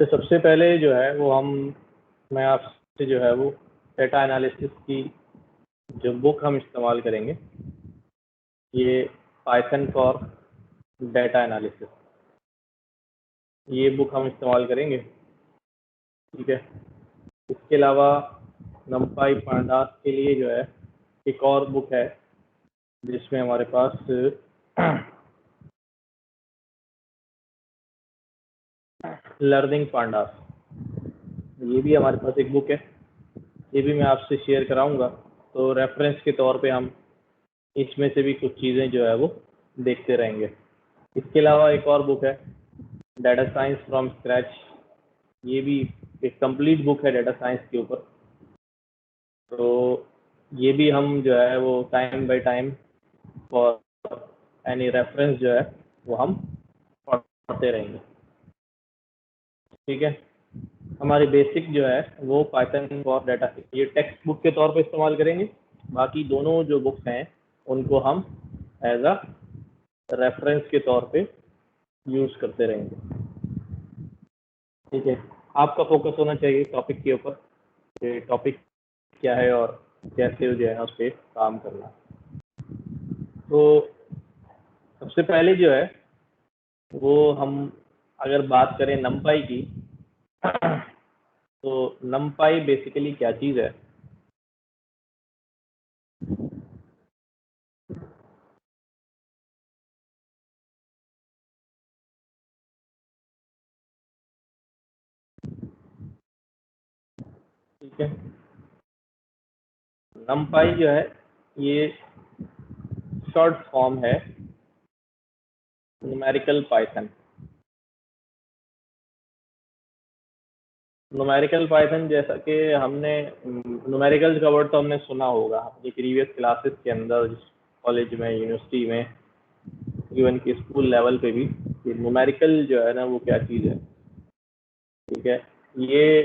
तो सबसे पहले जो है वो मैं आपसे जो है वो डेटा एनालिसिस की जो बुक हम इस्तेमाल करेंगे, ये पाइथन फॉर डेटा एनालिसिस, ये बुक हम इस्तेमाल करेंगे। ठीक है, इसके अलावा नमपाई पांडास के लिए जो है एक और बुक है जिसमें हमारे पास लर्निंग पांडास, ये भी हमारे पास एक बुक है, ये भी मैं आपसे शेयर कराऊंगा। तो रेफरेंस के तौर पे हम इसमें से भी कुछ चीज़ें जो है वो देखते रहेंगे। इसके अलावा एक और बुक है डाटा साइंस फ्रॉम स्क्रैच, ये भी एक कंप्लीट बुक है डाटा साइंस के ऊपर। तो ये भी हम जो है वो time by time for any reference जो है वो हम पढ़ते रहेंगे। ठीक है, हमारी बेसिक जो है वो पाइथन फॉर डेटा ये टेक्स्ट बुक के तौर पे इस्तेमाल करेंगे। बाकी दोनों जो बुक्स हैं उनको हम एज अ रेफरेंस के तौर पे यूज़ करते रहेंगे। ठीक है, आपका फोकस होना चाहिए टॉपिक के ऊपर, ये टॉपिक क्या है और कैसे जो है उस पर काम करना। तो सबसे पहले जो है वो हम अगर बात करें नमपाई की, तो नमपाई बेसिकली क्या चीज़ है? ठीक है, नमपाई जो है ये शॉर्ट फॉर्म है न्यूमेरिकल पाइथन। न्यूमेरिकल पाइथन जैसा कि हमने न्यूमेरिकल का वर्ड तो हमने सुना होगा अपनी प्रीवियस क्लासेस के अंदर, कॉलेज में, यूनिवर्सिटी में, इवन कि स्कूल लेवल पे भी, कि न्यूमेरिकल जो है ना वो क्या चीज़ है। ठीक है, ये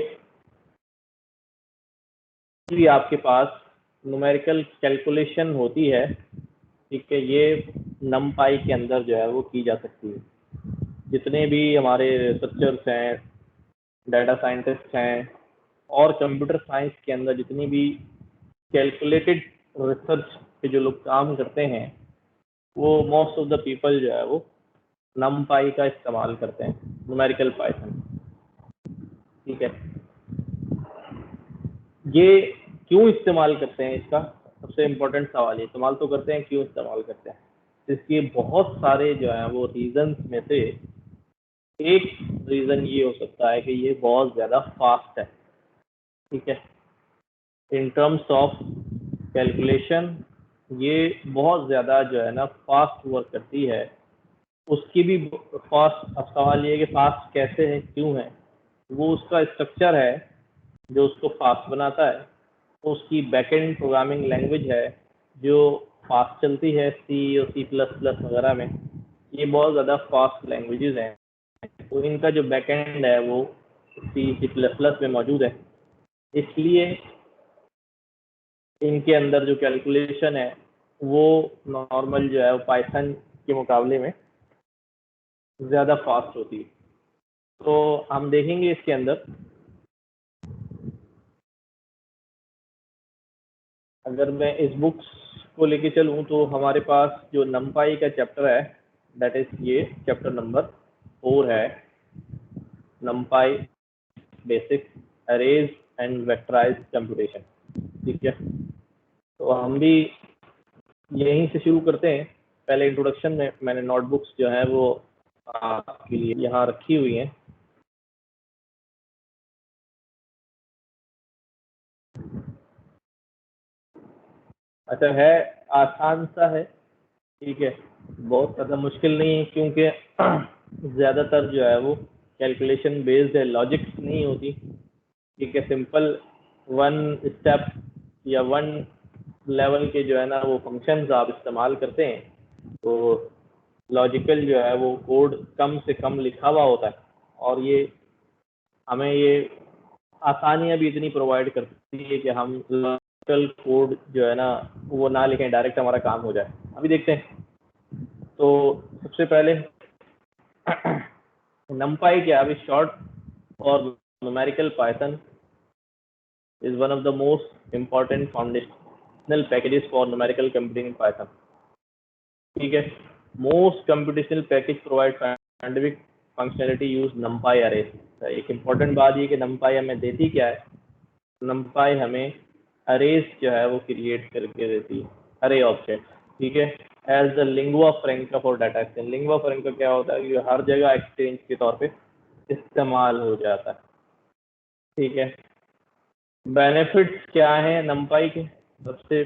भी आपके पास न्यूमेरिकल कैलकुलेशन होती है। ठीक है, ये नमपाई के अंदर जो है वो की जा सकती है। जितने भी हमारे रिसर्चर्स हैं, डाटा साइंटिस्ट हैं और कंप्यूटर साइंस के अंदर जितनी भी कैलकुलेटेड रिसर्च पे जो लोग काम करते हैं, वो मोस्ट ऑफ द पीपल जो है वो नमपाई का इस्तेमाल करते हैं, न्यूमेरिकल पाइथन। ठीक है, ये क्यों इस्तेमाल करते हैं, इसका सबसे इम्पोर्टेंट सवाल है। इस्तेमाल तो करते हैं, क्यों इस्तेमाल करते हैं? इसके बहुत सारे जो हैं वो रीजंस में से एक रीज़न ये हो सकता है कि ये बहुत ज़्यादा फास्ट है। ठीक है, इन टर्म्स ऑफ कैलकुलेशन ये बहुत ज़्यादा जो है ना फास्ट वर्क करती है। उसकी भी फास्ट, अब सवाल ये है कि फास्ट कैसे है, क्यों है? वो उसका स्ट्रक्चर है जो उसको फास्ट बनाता है। उसकी बैकएंड प्रोग्रामिंग लैंग्वेज है जो फास्ट चलती है, सी और C++ वगैरह में। ये बहुत ज़्यादा फास्ट लैंग्वेजेस हैं, तो इनका जो बैकएंड है वो C++ में मौजूद है, इसलिए इनके अंदर जो कैलकुलेशन है वो नॉर्मल जो है वो पाइथन के मुकाबले में ज़्यादा फास्ट होती है। तो हम देखेंगे इसके अंदर, अगर मैं इस बुक्स को लेके चलूँ तो हमारे पास जो नमपाई का चैप्टर है, दैट इज ये चैप्टर नंबर 4 है, NumPy basic arrays and vectorised computation. ठीक है, तो हम भी यहीं से शुरू करते हैं। पहले इंट्रोडक्शन में मैंने नोटबुक्स जो है वो आपके लिए यहाँ रखी हुई हैं। अच्छा है, आसान सा है। ठीक है, बहुत ज़्यादा मुश्किल नहीं है, क्योंकि ज़्यादातर जो है वो कैलकुलेशन बेस्ड है, लॉजिक्स नहीं होती। ठीक है, सिंपल वन स्टेप या वन लेवल के जो है ना वो फंक्शंस आप इस्तेमाल करते हैं, तो लॉजिकल जो है वो कोड कम से कम लिखा हुआ होता है, और ये हमें ये आसानियाँ भी इतनी प्रोवाइड करती है कि हम लॉजिकल कोड जो है ना वो ना लिखें, डायरेक्ट हमारा काम हो जाए। अभी देखते हैं। तो सबसे पहले नमपाई क्या, अभी short for numerical Python is one of the most important foundational packages for numerical computing in Python. ठीक है, most computational package provide scientific functionality use NumPy arrays. एक important बात ये कि NumPy हमें देती क्या है, NumPy हमें arrays जो है वो create करके देती है, array objects, ठीक है, as the lingua franca for data exchange. lingua franca क्या होता है कि हर जगह exchange के तौर पे इस्तेमाल हो जाता है, ठीक है. बेनिफिट्स क्या है NumPy के, सबसे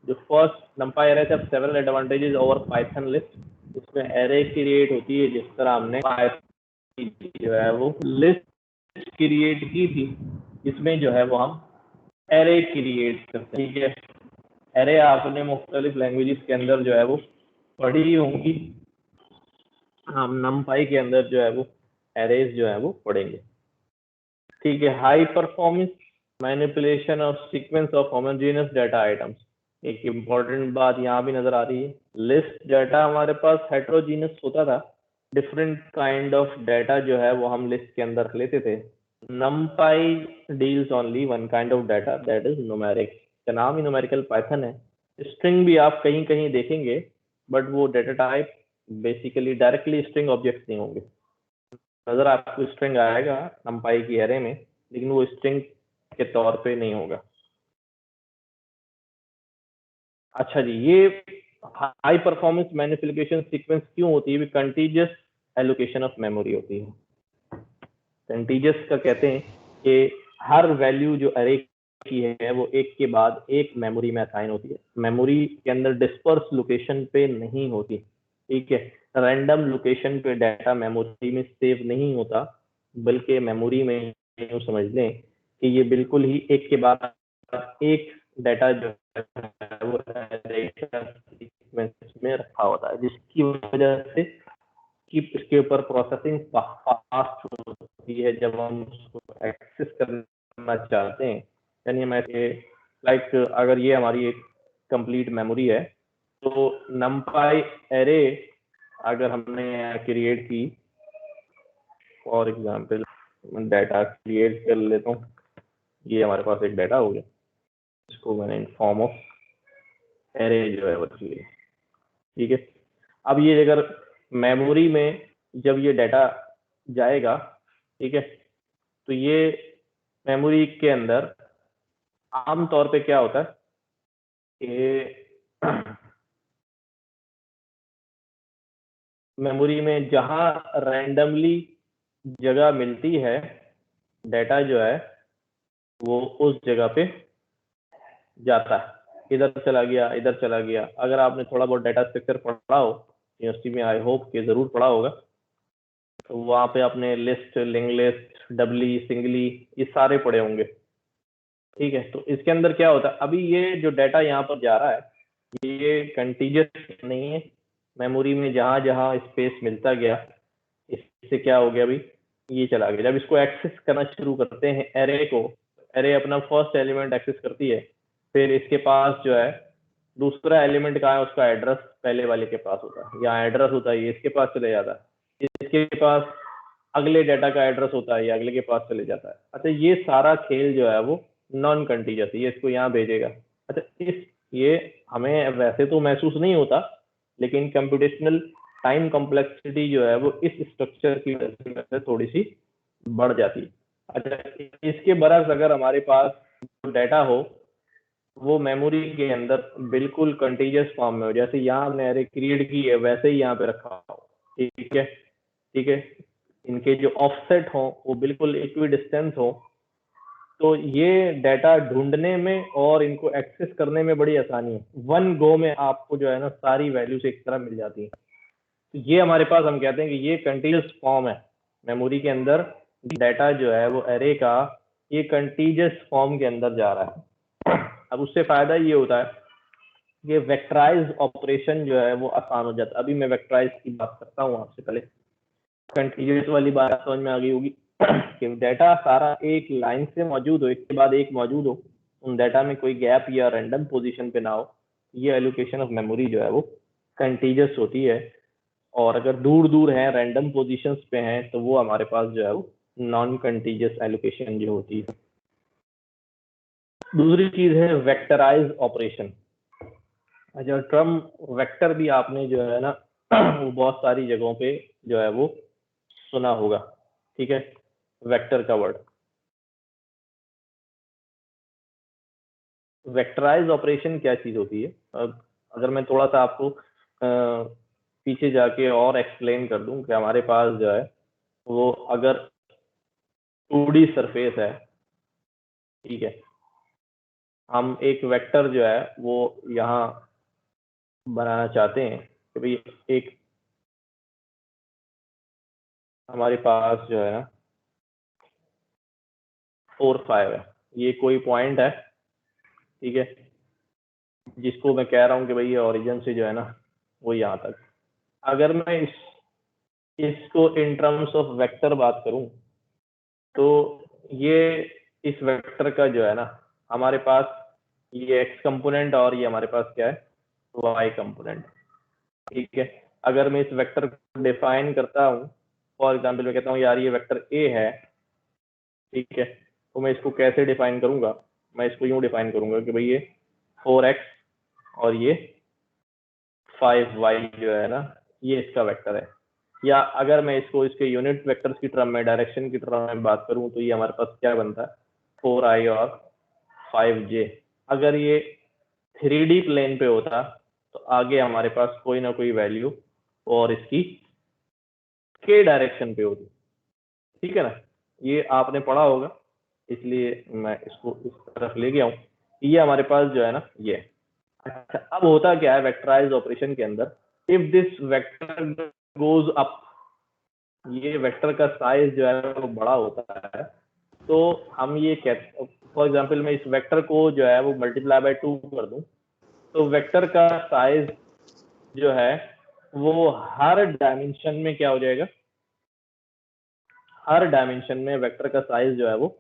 जो फर्स्ट NumPy array है, several advantages over Python list. इसमें एरे क्रिएट होती है जिस तरह हमने पाइथन जो है वो लिस्ट क्रिएट की थी, इसमें जो है वो हम एरे क्रिएट करते हैं, ठीक है. एरे आपने मुख्तलिफ लैंग्वेजेस के अंदर जो है वो पढ़ी होंगी, हम NumPy के अंदर जो है वो एरेज जो है वो पढ़ेंगे, ठीक है. हाई परफॉर्मेंस मैनिपुलेशन और sequence of homogeneous data items. एक इम्पॉर्टेंट बात यहाँ भी नजर आ रही है, लिस्ट डाटा हमारे पास हेट्रोजीनियस होता था, डिफरेंट काइंड ऑफ डाटा जो है वो हम लिस्ट के अंदर रख लेते थे. NumPy deals only one kind of data, that is numeric. का नाम ही न्यूमेरिकल पाइथन है. स्ट्रिंग भी आप कहीं कहीं देखेंगे, बट वो data type basically directly string object नहीं होंगे. नजर आपको स्ट्रिंग आएगा NumPy की एरे में, लेकिन वो स्ट्रिंग के तौर पे नहीं होगा. अच्छा जी, ये हाई परफॉर्मेंस मैनिपुलेशन सीक्वेंस क्यों होती है? कंटीजियस एलोकेशन ऑफ मेमोरी होती है. कंटीजियस का कहते हैं कि हर वैल्यू जो अरे की है वो एक के बाद एक मेमोरी में असाइन होती है, मेमोरी के अंदर डिस्पर्स लोकेशन पे नहीं होती, ठीक है. रैंडम लोकेशन पे डाटा मेमोरी में सेव नहीं होता, बल्कि मेमोरी में यूं समझ लें कि ये बिल्कुल ही एक के बाद एक डाटा जो है वो सीक्वेंस में रखा होता है, जिसकी वजह से कि इसके ऊपर प्रोसेसिंग फास्ट होती है जब हम उसको एक्सेस करना चाहते हैं. यानी हम ऐसे लाइक अगर ये हमारी एक कंप्लीट मेमोरी है, तो NumPy एरे अगर हमने क्रिएट की, फॉर एग्जांपल डाटा क्रिएट कर लेता हूँ, ये हमारे पास एक डाटा हो गया, इसको मैंने इन फॉर्म ऑफ एरे जो है वो क्रिएट, ठीक है. अब ये अगर मेमोरी में जब ये डाटा जाएगा, ठीक है, तो ये मेमोरी के अंदर आमतौर पे क्या होता है कि मेमोरी में जहां रैंडमली जगह मिलती है, डाटा जो है वो उस जगह पे जाता है, इधर चला गया, इधर चला गया. अगर आपने थोड़ा बहुत डाटा स्ट्रक्चर पढ़ा हो यूनिवर्सिटी में, आई होप कि जरूर पढ़ा होगा, तो वहाँ पे आपने लिस्ट, लिंक लिस्ट, डबली, सिंगली, ये सारे पढ़े होंगे, ठीक है. तो इसके अंदर क्या होता है, अभी ये जो डाटा यहाँ पर जा रहा है ये कंटीजियस नहीं है, मेमोरी में जहां जहां स्पेस मिलता गया, इससे क्या हो गया, अभी ये चला गया. जब इसको एक्सेस करना शुरू करते हैं एरे को, एरे अपना फर्स्ट एलिमेंट एक्सेस करती है, फिर इसके पास जो है दूसरा एलिमेंट कहाँ है, उसका एड्रेस पहले वाले के पास होता है, यहाँ एड्रेस होता है, ये इसके पास चले जाता है, इसके पास अगले डाटा का एड्रेस होता है, ये अगले के पास चले जाता है. अच्छा, ये सारा खेल जो है वो नॉन कंटीजियस, ये इसको यहाँ भेजेगा. अच्छा, ये हमें वैसे तो महसूस नहीं होता, लेकिन कंप्यूटेशनल टाइम कॉम्प्लेक्सिटी जो है वो इस स्ट्रक्चर की वजह से थोड़ी सी बढ़ जाती है. अच्छा, इसके बरक्स अगर हमारे पास डाटा हो वो मेमोरी के अंदर बिल्कुल कंटीजियस फॉर्म में हो, जैसे यहाँ हमने एरे क्रिएट की है वैसे ही यहाँ पे रखा हो, ठीक है, ठीक है, इनके जो ऑफसेट हो वो बिल्कुल इक्वी डिस्टेंस हो, तो ये डाटा ढूंढने में और इनको एक्सेस करने में बड़ी आसानी है. वन गो में आपको जो है ना सारी वैल्यूज एक तरह मिल जाती है. तो ये हमारे पास, हम कहते हैं कि ये कंटीजियस फॉर्म है, मेमोरी के अंदर डाटा जो है वो एरे का ये कंटीजियस फॉर्म के अंदर जा रहा है. अब उससे फायदा ये होता है कि वेक्टराइज ऑपरेशन जो है वो आसान हो जाता है. अभी मैं वेक्टराइज की बात करता हूँ आपसे, पहले कंटीजियस वाली बात समझ में आ गई होगी कि डाटा सारा एक लाइन से मौजूद हो, एक के बाद एक मौजूद हो, उन डाटा में कोई गैप या रैंडम पोजीशन पे ना हो, ये एलोकेशन ऑफ मेमोरी जो है वो कंटीजियस होती है. और अगर दूर दूर है, रैंडम पोजीशंस पे हैं, तो वो हमारे पास जो है वो नॉन कंटीजियस एलोकेशन जो होती है। दूसरी चीज है वेक्टराइज ऑपरेशन। अच्छा, टर्म वेक्टर भी आपने जो है ना वो बहुत सारी जगहों पे जो है वो सुना होगा, ठीक है, वेक्टर का वर्ड। वेक्टराइज ऑपरेशन क्या चीज होती है? अब अगर मैं थोड़ा सा आपको पीछे जाके और एक्सप्लेन कर दूं कि हमारे पास जो है वो अगर 2D सरफेस है, ठीक है, हम एक वेक्टर जो है वो यहाँ बनाना चाहते हैं कि भाई एक हमारे पास जो है ना 4 5 है, ये कोई पॉइंट है, ठीक है, जिसको मैं कह रहा हूँ कि भाई ये ओरिजिन से जो है ना वो यहाँ तक। अगर मैं इसको इन टर्म्स ऑफ वेक्टर बात करूं तो ये इस वेक्टर का जो है ना हमारे पास ये एक्स कंपोनेंट और ये हमारे पास क्या है, वाई कंपोनेंट, ठीक है। अगर मैं इस वेक्टर को डिफाइन करता हूँ, फॉर एग्जाम्पल मैं कहता हूँ यार ये वेक्टर ए है, ठीक है, तो मैं इसको कैसे डिफाइन करूंगा? मैं इसको यूं डिफाइन करूंगा कि भाई ये 4x और ये 5y जो है ना ये इसका वेक्टर है। या अगर मैं इसको इसके यूनिट वेक्टर्स की टर्म में, डायरेक्शन की टर्म में बात करूं तो ये हमारे पास क्या बनता है, 4i और 5j। अगर ये 3D प्लेन पे होता तो आगे हमारे पास कोई ना कोई वैल्यू और इसकी के डायरेक्शन पे होती, ठीक है ना, ये आपने पढ़ा होगा, इसलिए मैं इसको इस तरफ ले गया हूँ। ये हमारे पास जो है ना ये। अच्छा, अब होता क्या है वेक्टराइज ऑपरेशन के अंदर, if this vector goes up, ये वेक्टर का साइज जो है वो बड़ा होता है, तो हम ये कहते, फॉर एग्जांपल मैं इस वेक्टर को जो है वो मल्टीप्लाई बाय 2 कर दूं, तो वेक्टर का साइज जो है वो हर डायमेंशन में क्या हो जाएगा, हर डायमेंशन में वेक्टर का साइज जो है वो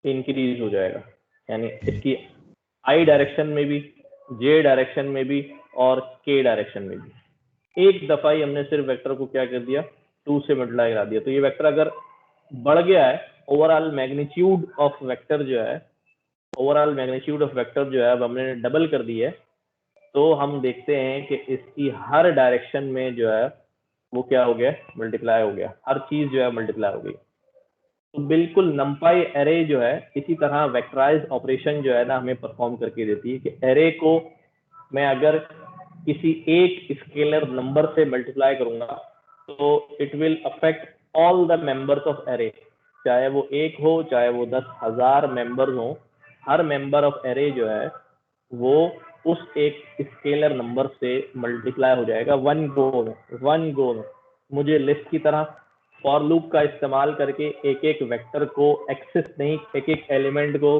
इंक्रीज हो जाएगा। यानी इसकी आई डायरेक्शन में भी, जे डायरेक्शन में भी और के डायरेक्शन में भी। एक दफा ही हमने सिर्फ वेक्टर को क्या कर दिया, 2 से मल्टीप्लाई करा दिया, तो ये वेक्टर अगर बढ़ गया है, ओवरऑल मैग्नीट्यूड ऑफ वेक्टर जो है, ओवरऑल मैग्नीट्यूड ऑफ वेक्टर जो है अब हमने डबल कर दी है, तो हम देखते हैं कि इसकी हर डायरेक्शन में जो है वो क्या हो गया, मल्टीप्लाई हो गया, हर चीज जो है मल्टीप्लाई हो गई। तो बिल्कुल नंपाई एरे जो है इसी तरह वेक्टराइज ऑपरेशन जो है ना हमें परफॉर्म करके देती है कि एरे को मैं अगर किसी एक स्केलर नंबर से मल्टीप्लाई करूंगा तो it will affect all the members of array, चाहे वो एक हो चाहे वो 10,000 मेंबर्स हो, हर मेंबर ऑफ एरे जो है वो उस एक स्केलर नंबर से मल्टीप्लाई हो जाएगा वन गो में। मुझे लिस्ट की तरह फॉर लूप का इस्तेमाल करके एक एक वेक्टर को एक्सेस नहीं, एक एक एलिमेंट को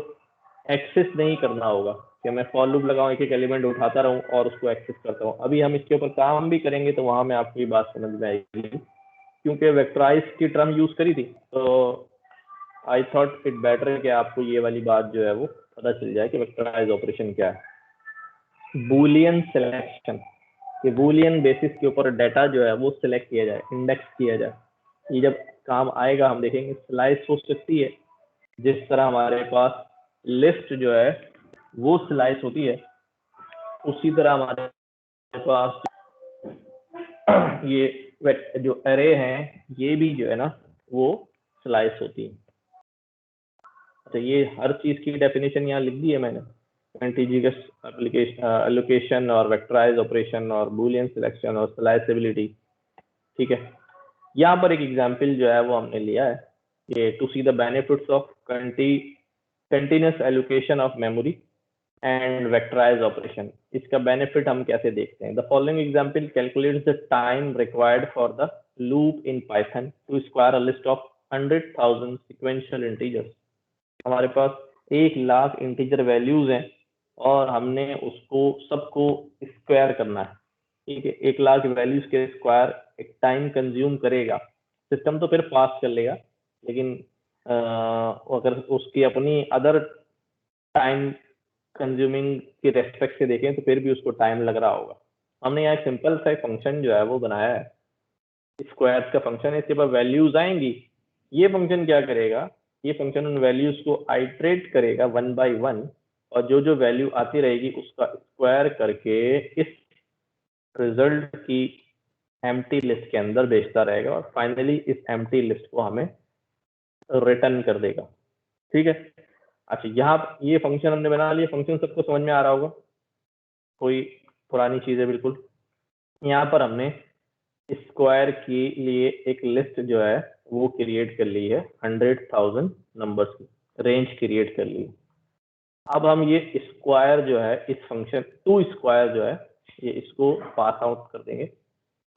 एक्सेस नहीं करना होगा कि मैं फॉर लूप लगाऊं, एक एक एलिमेंट उठाता रहूं और उसको एक्सेस करता रहूं। अभी हम इसके ऊपर काम भी करेंगे तो वहां में आपको ये बात समझ में आएगी, क्योंकि वेक्टराइज की टर्म यूज करी थी तो आई थॉट इट बेटर कि आपको ये वाली बात जो है वो पता चल जाए कि वेक्टराइज ऑपरेशन क्या है। बूलियन सिलेक्शन, कि बूलियन बेसिस के ऊपर डाटा जो है वो सिलेक्ट किया जाए, इंडेक्स किया जाए, ये जब काम आएगा हम देखेंगे। स्लाइस हो सकती है, जिस तरह हमारे पास लिस्ट जो है वो स्लाइस होती है, उसी तरह हमारे पास ये जो एरे हैं ये भी जो है ना वो स्लाइस होती है। तो ये हर चीज की डेफिनेशन यहाँ लिख दी है मैंने, कंटीजियस एलोकेशन और वेक्टराइज ऑपरेशन और बूलियन सिलेक्शन और स्लाइसेबिलिटी, ठीक है। यहाँ पर एक एग्जांपल जो है वो हमने लिया है, ये to see the benefits of continuous allocation of memory and vectorise operation. इसका बेनिफिट हम कैसे देखते हैं। The following example calculates the time required for the loop in Python to square a list of 100,000 sequential integers. हमारे पास 1,00,000 integer values हैं और हमने उसको सबको स्क्वायर करना है, ठीक है। 1,00,000 वैल्यूज के स्क्वायर एक टाइम कंज्यूम करेगा, सिस्टम तो फिर पास कर लेगा, लेकिन अगर उसकी अपनी अदर टाइम कंज्यूमिंग के रेस्पेक्ट से देखें तो फिर भी उसको टाइम लग रहा होगा। हमने यहाँ सिंपल सा फंक्शन जो है वो बनाया है, स्क्वायर्स का फंक्शन है, इसके पास वैल्यूज आएंगी ये फंक्शन क्या करेगा, ये फंक्शन उन वैल्यूज को आइट्रेट करेगा 1 by 1 और जो जो वैल्यू आती रहेगी उसका स्क्वायर करके इस रिजल्ट की एम्प्टी लिस्ट के अंदर भेजता रहेगा और फाइनली इस एम्प्टी लिस्ट को हमें रिटर्न कर देगा। ठीक है। अच्छा, यहाँ ये फंक्शन हमने बना लिया, फंक्शन सबको समझ में आ रहा होगा, कोई पुरानी चीज है बिल्कुल। यहाँ पर हमने स्क्वायर के लिए एक लिस्ट जो है वो क्रिएट कर ली है, 100,000 नंबर्स की रेंज क्रिएट कर ली है। अब हम ये स्क्वायर जो है इस फंक्शन टू स्क्वायर जो है ये इसको पास आउट कर देंगे।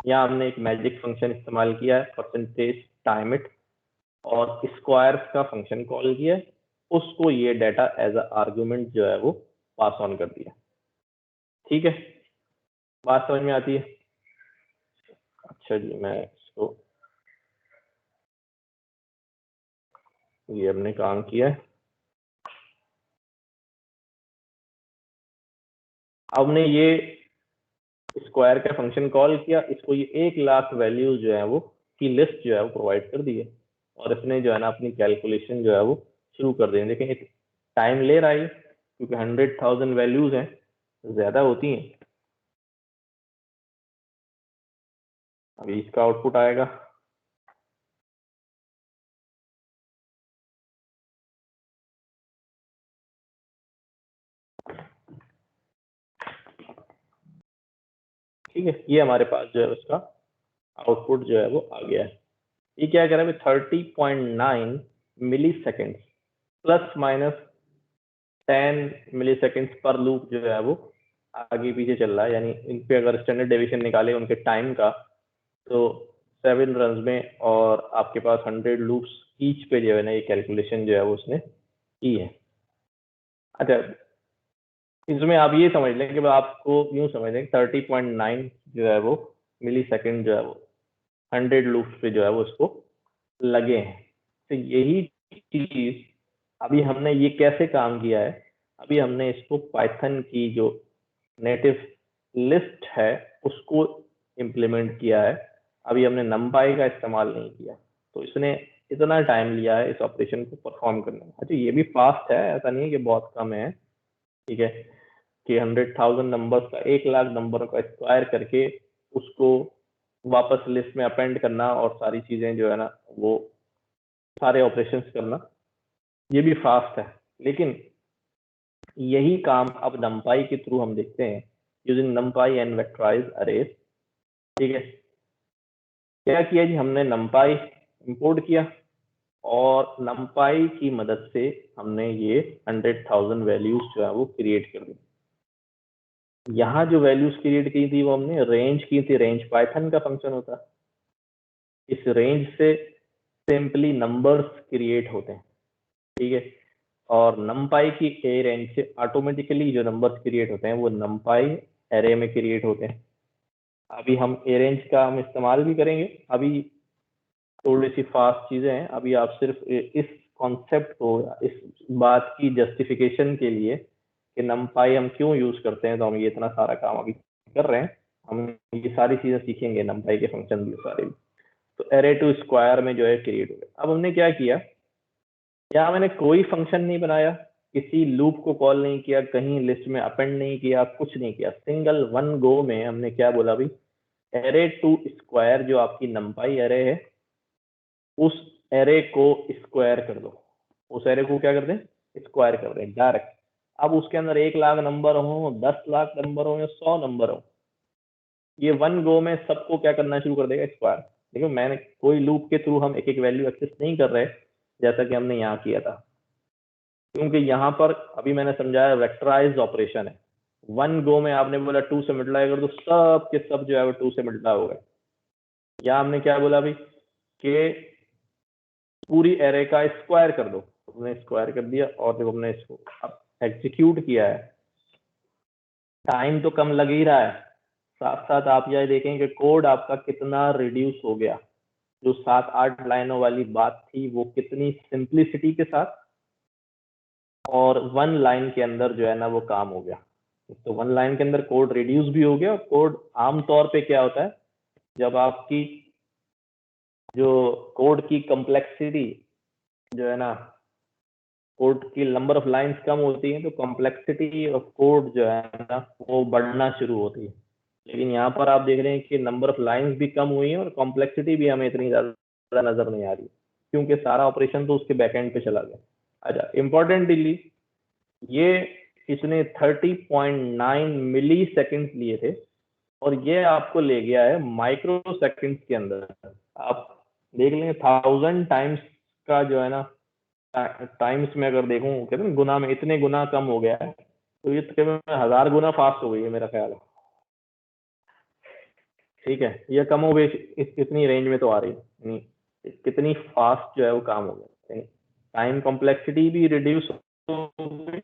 यहाँ हमने एक मैजिक फंक्शन इस्तेमाल किया है, परसेंटेज टाइम इट, और स्क्वायर्स का फंक्शन कॉल किया, उसको ये डाटा एज अ आर्गुमेंट जो है वो पास ऑन कर दिया। ठीक है, बात समझ में आती है? अच्छा जी, मैं इसको ये हमने काम किया है। अब हमने ये स्क्वायर का फंक्शन कॉल किया, इसको ये 1,00,000 वैल्यूज जो है वो की लिस्ट जो है वो प्रोवाइड कर दी है और इसने जो है ना अपनी कैलकुलेशन जो है वो शुरू कर दी। लेकिन टाइम ले रहा है क्योंकि 100,000 वैल्यूज हैं, ज्यादा होती हैं। अभी इसका आउटपुट आएगा। ठीक है, ये हमारे पास जो है उसका आउटपुट जो है वो आ गया है। ये क्या कह रहा है, 30.9 मिली सेकेंड प्लस माइनस 10 मिली सेकेंड पर लूप जो है वो आगे पीछे चल रहा है। यानी इन पे अगर स्टैंडर्ड डेविएशन निकाले उनके टाइम का तो 7 रन में और आपके पास 100 लूप्स ईच पे जो है ना ये कैलकुलेशन जो है वो उसने की है। अच्छा, इसमें आप ये समझ लें कि आपको यूं समझ लें 30.9 जो है वो मिली सेकेंड जो है वो 100 लूप्स पे जो है वो उसको लगे हैं। तो यही चीज अभी हमने ये कैसे काम किया है, अभी हमने इसको पाइथन की जो नेटिव लिस्ट है उसको इम्प्लीमेंट किया है। अभी हमने नंपाई का इस्तेमाल नहीं किया, तो इसने इतना टाइम लिया है इस ऑपरेशन को परफॉर्म करने में। अच्छा, ये भी फास्ट है, ऐसा नहीं है कि बहुत कम है। ठीक है, कि 100,000 नंबर्स का 1,00,000 नंबरों का स्क्वायर करके उसको वापस लिस्ट में अपेंड करना और सारी चीजें जो है ना वो सारे ऑपरेशंस करना, ये भी फास्ट है। लेकिन यही काम अब numpy के थ्रू हम देखते हैं using numpy and vectorise arrays. ठीक है, क्या किया जी, हमने numpy इंपोर्ट किया और numpy की मदद से हमने ये 100,000 वैल्यूज जो है वो क्रिएट कर दी। यहाँ जो वैल्यूज क्रिएट की थी वो हमने रेंज की थी, रेंज पाइथन का फंक्शन होता है। इस रेंज से सिंपली नंबर्स क्रिएट होते हैं। ठीक है, और numpy की ए रेंज से ऑटोमेटिकली जो नंबर्स क्रिएट होते हैं वो numpy एरे में क्रिएट होते हैं। अभी हम ए रेंज का हम इस्तेमाल भी करेंगे। अभी थोड़ी सी फास्ट चीजें हैं, अभी आप सिर्फ इस कॉन्सेप्ट को, इस बात की जस्टिफिकेशन के लिए कि numpy हम क्यों यूज करते हैं, तो हम ये इतना सारा काम अभी कर रहे हैं। हम ये सारी चीजें सीखेंगे, numpy के फंक्शन भी सारे भी। तो एरे टू स्क्वायर में जो है क्रिएट हो गया। अब हमने क्या किया, यहाँ मैंने कोई फंक्शन नहीं बनाया, किसी लूप को कॉल नहीं किया, कहीं लिस्ट में अपेंड नहीं किया, कुछ नहीं किया। सिंगल वन गो में हमने क्या बोला भाई, एरे टू स्क्वायर जो आपकी numpy एरे है उस एरे को स्क्वायर कर दो। उस एरे को क्या कर दें, स्क्वायर कर दें डायरेक्ट। अब उसके अंदर 1,00,000 नंबर हो, 10,00,000 नंबर हो या 100 नंबर हो, ये वन गो में सबको क्या करना शुरू कर देगा, स्क्वायर। देखो, मैंने कोई लूप के थ्रू हम एक एक वैल्यू एक्सेस नहीं कर रहे जैसा कि हमने यहाँ किया था, क्योंकि यहाँ पर अभी मैंने समझाया वेक्टराइज्ड ऑपरेशन है। वन गो में आपने बोला 2 से मल्टीप्लाई कर दो, सब के सब जो है वो 2 से मल्टीप्लाई हो गए। यहाँ हमने क्या बोला अभी कि पूरी एरे का स्क्वायर कर दो, हमने स्क्वायर कर दिया और जब हमने इसको अब एग्जीक्यूट किया है, टाइम तो कम लग ही रहा है, साथ साथ आप यह देखेंगे कोड आपका कितना रिड्यूस हो गया। जो 7-8 लाइनों वाली बात थी वो कितनी सिंप्लिसिटी के साथ और 1 लाइन के अंदर जो है ना वो काम हो गया। तो 1 लाइन के अंदर कोड रिड्यूस भी हो गया। और कोड आमतौर पे क्या होता है, जब आपकी जो कोड की कॉम्प्लेक्सिटी जो है ना, कोड की नंबर ऑफ लाइंस कम होती है तो कॉम्प्लेक्सिटी ऑफ कोड जो है ना वो बढ़ना शुरू होती है। लेकिन यहाँ पर आप देख रहे हैं कि नंबर ऑफ लाइंस भी कम हुई है और कॉम्प्लेक्सिटी भी हमें इतनी ज्यादा नजर नहीं आ रही, क्योंकि सारा ऑपरेशन तो उसके बैकएंड पे चला गया। अच्छा, इंपॉर्टेंटली ये इसने 30.9 मिली सेकेंड लिए थे और ये आपको ले गया है माइक्रो सेकेंड के अंदर। आप देख लेंगे 1000 टाइम्स का जो है ना, टाइम्स में अगर देखूं कहते हैं गुना में, इतने गुना कम हो गया है, तो ये तकरीबन 1000 गुना फास्ट हो गई है मेरा ख्याल है। ठीक है, ये कम हो गई, इतनी रेंज में तो आ रही है, कितनी फास्ट जो है वो काम हो गया। टाइम कॉम्प्लेक्सिटी भी रिड्यूस हो गई,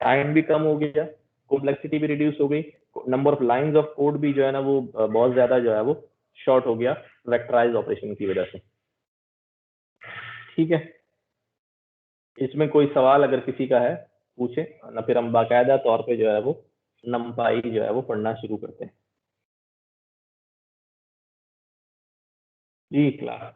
टाइम भी कम हो गया, कॉम्प्लेक्सिटी भी रिड्यूस हो गई, number of lines of code भी जो है ना वो बहुत ज्यादा जो है वो शॉर्ट हो गया वेक्टराइज ऑपरेशन की वजह से। ठीक है, इसमें कोई सवाल अगर किसी का है पूछे ना, फिर हम बाकायदा तौर पे जो है वो नमपाई जो है वो पढ़ना शुरू करते हैं। जी क्लास।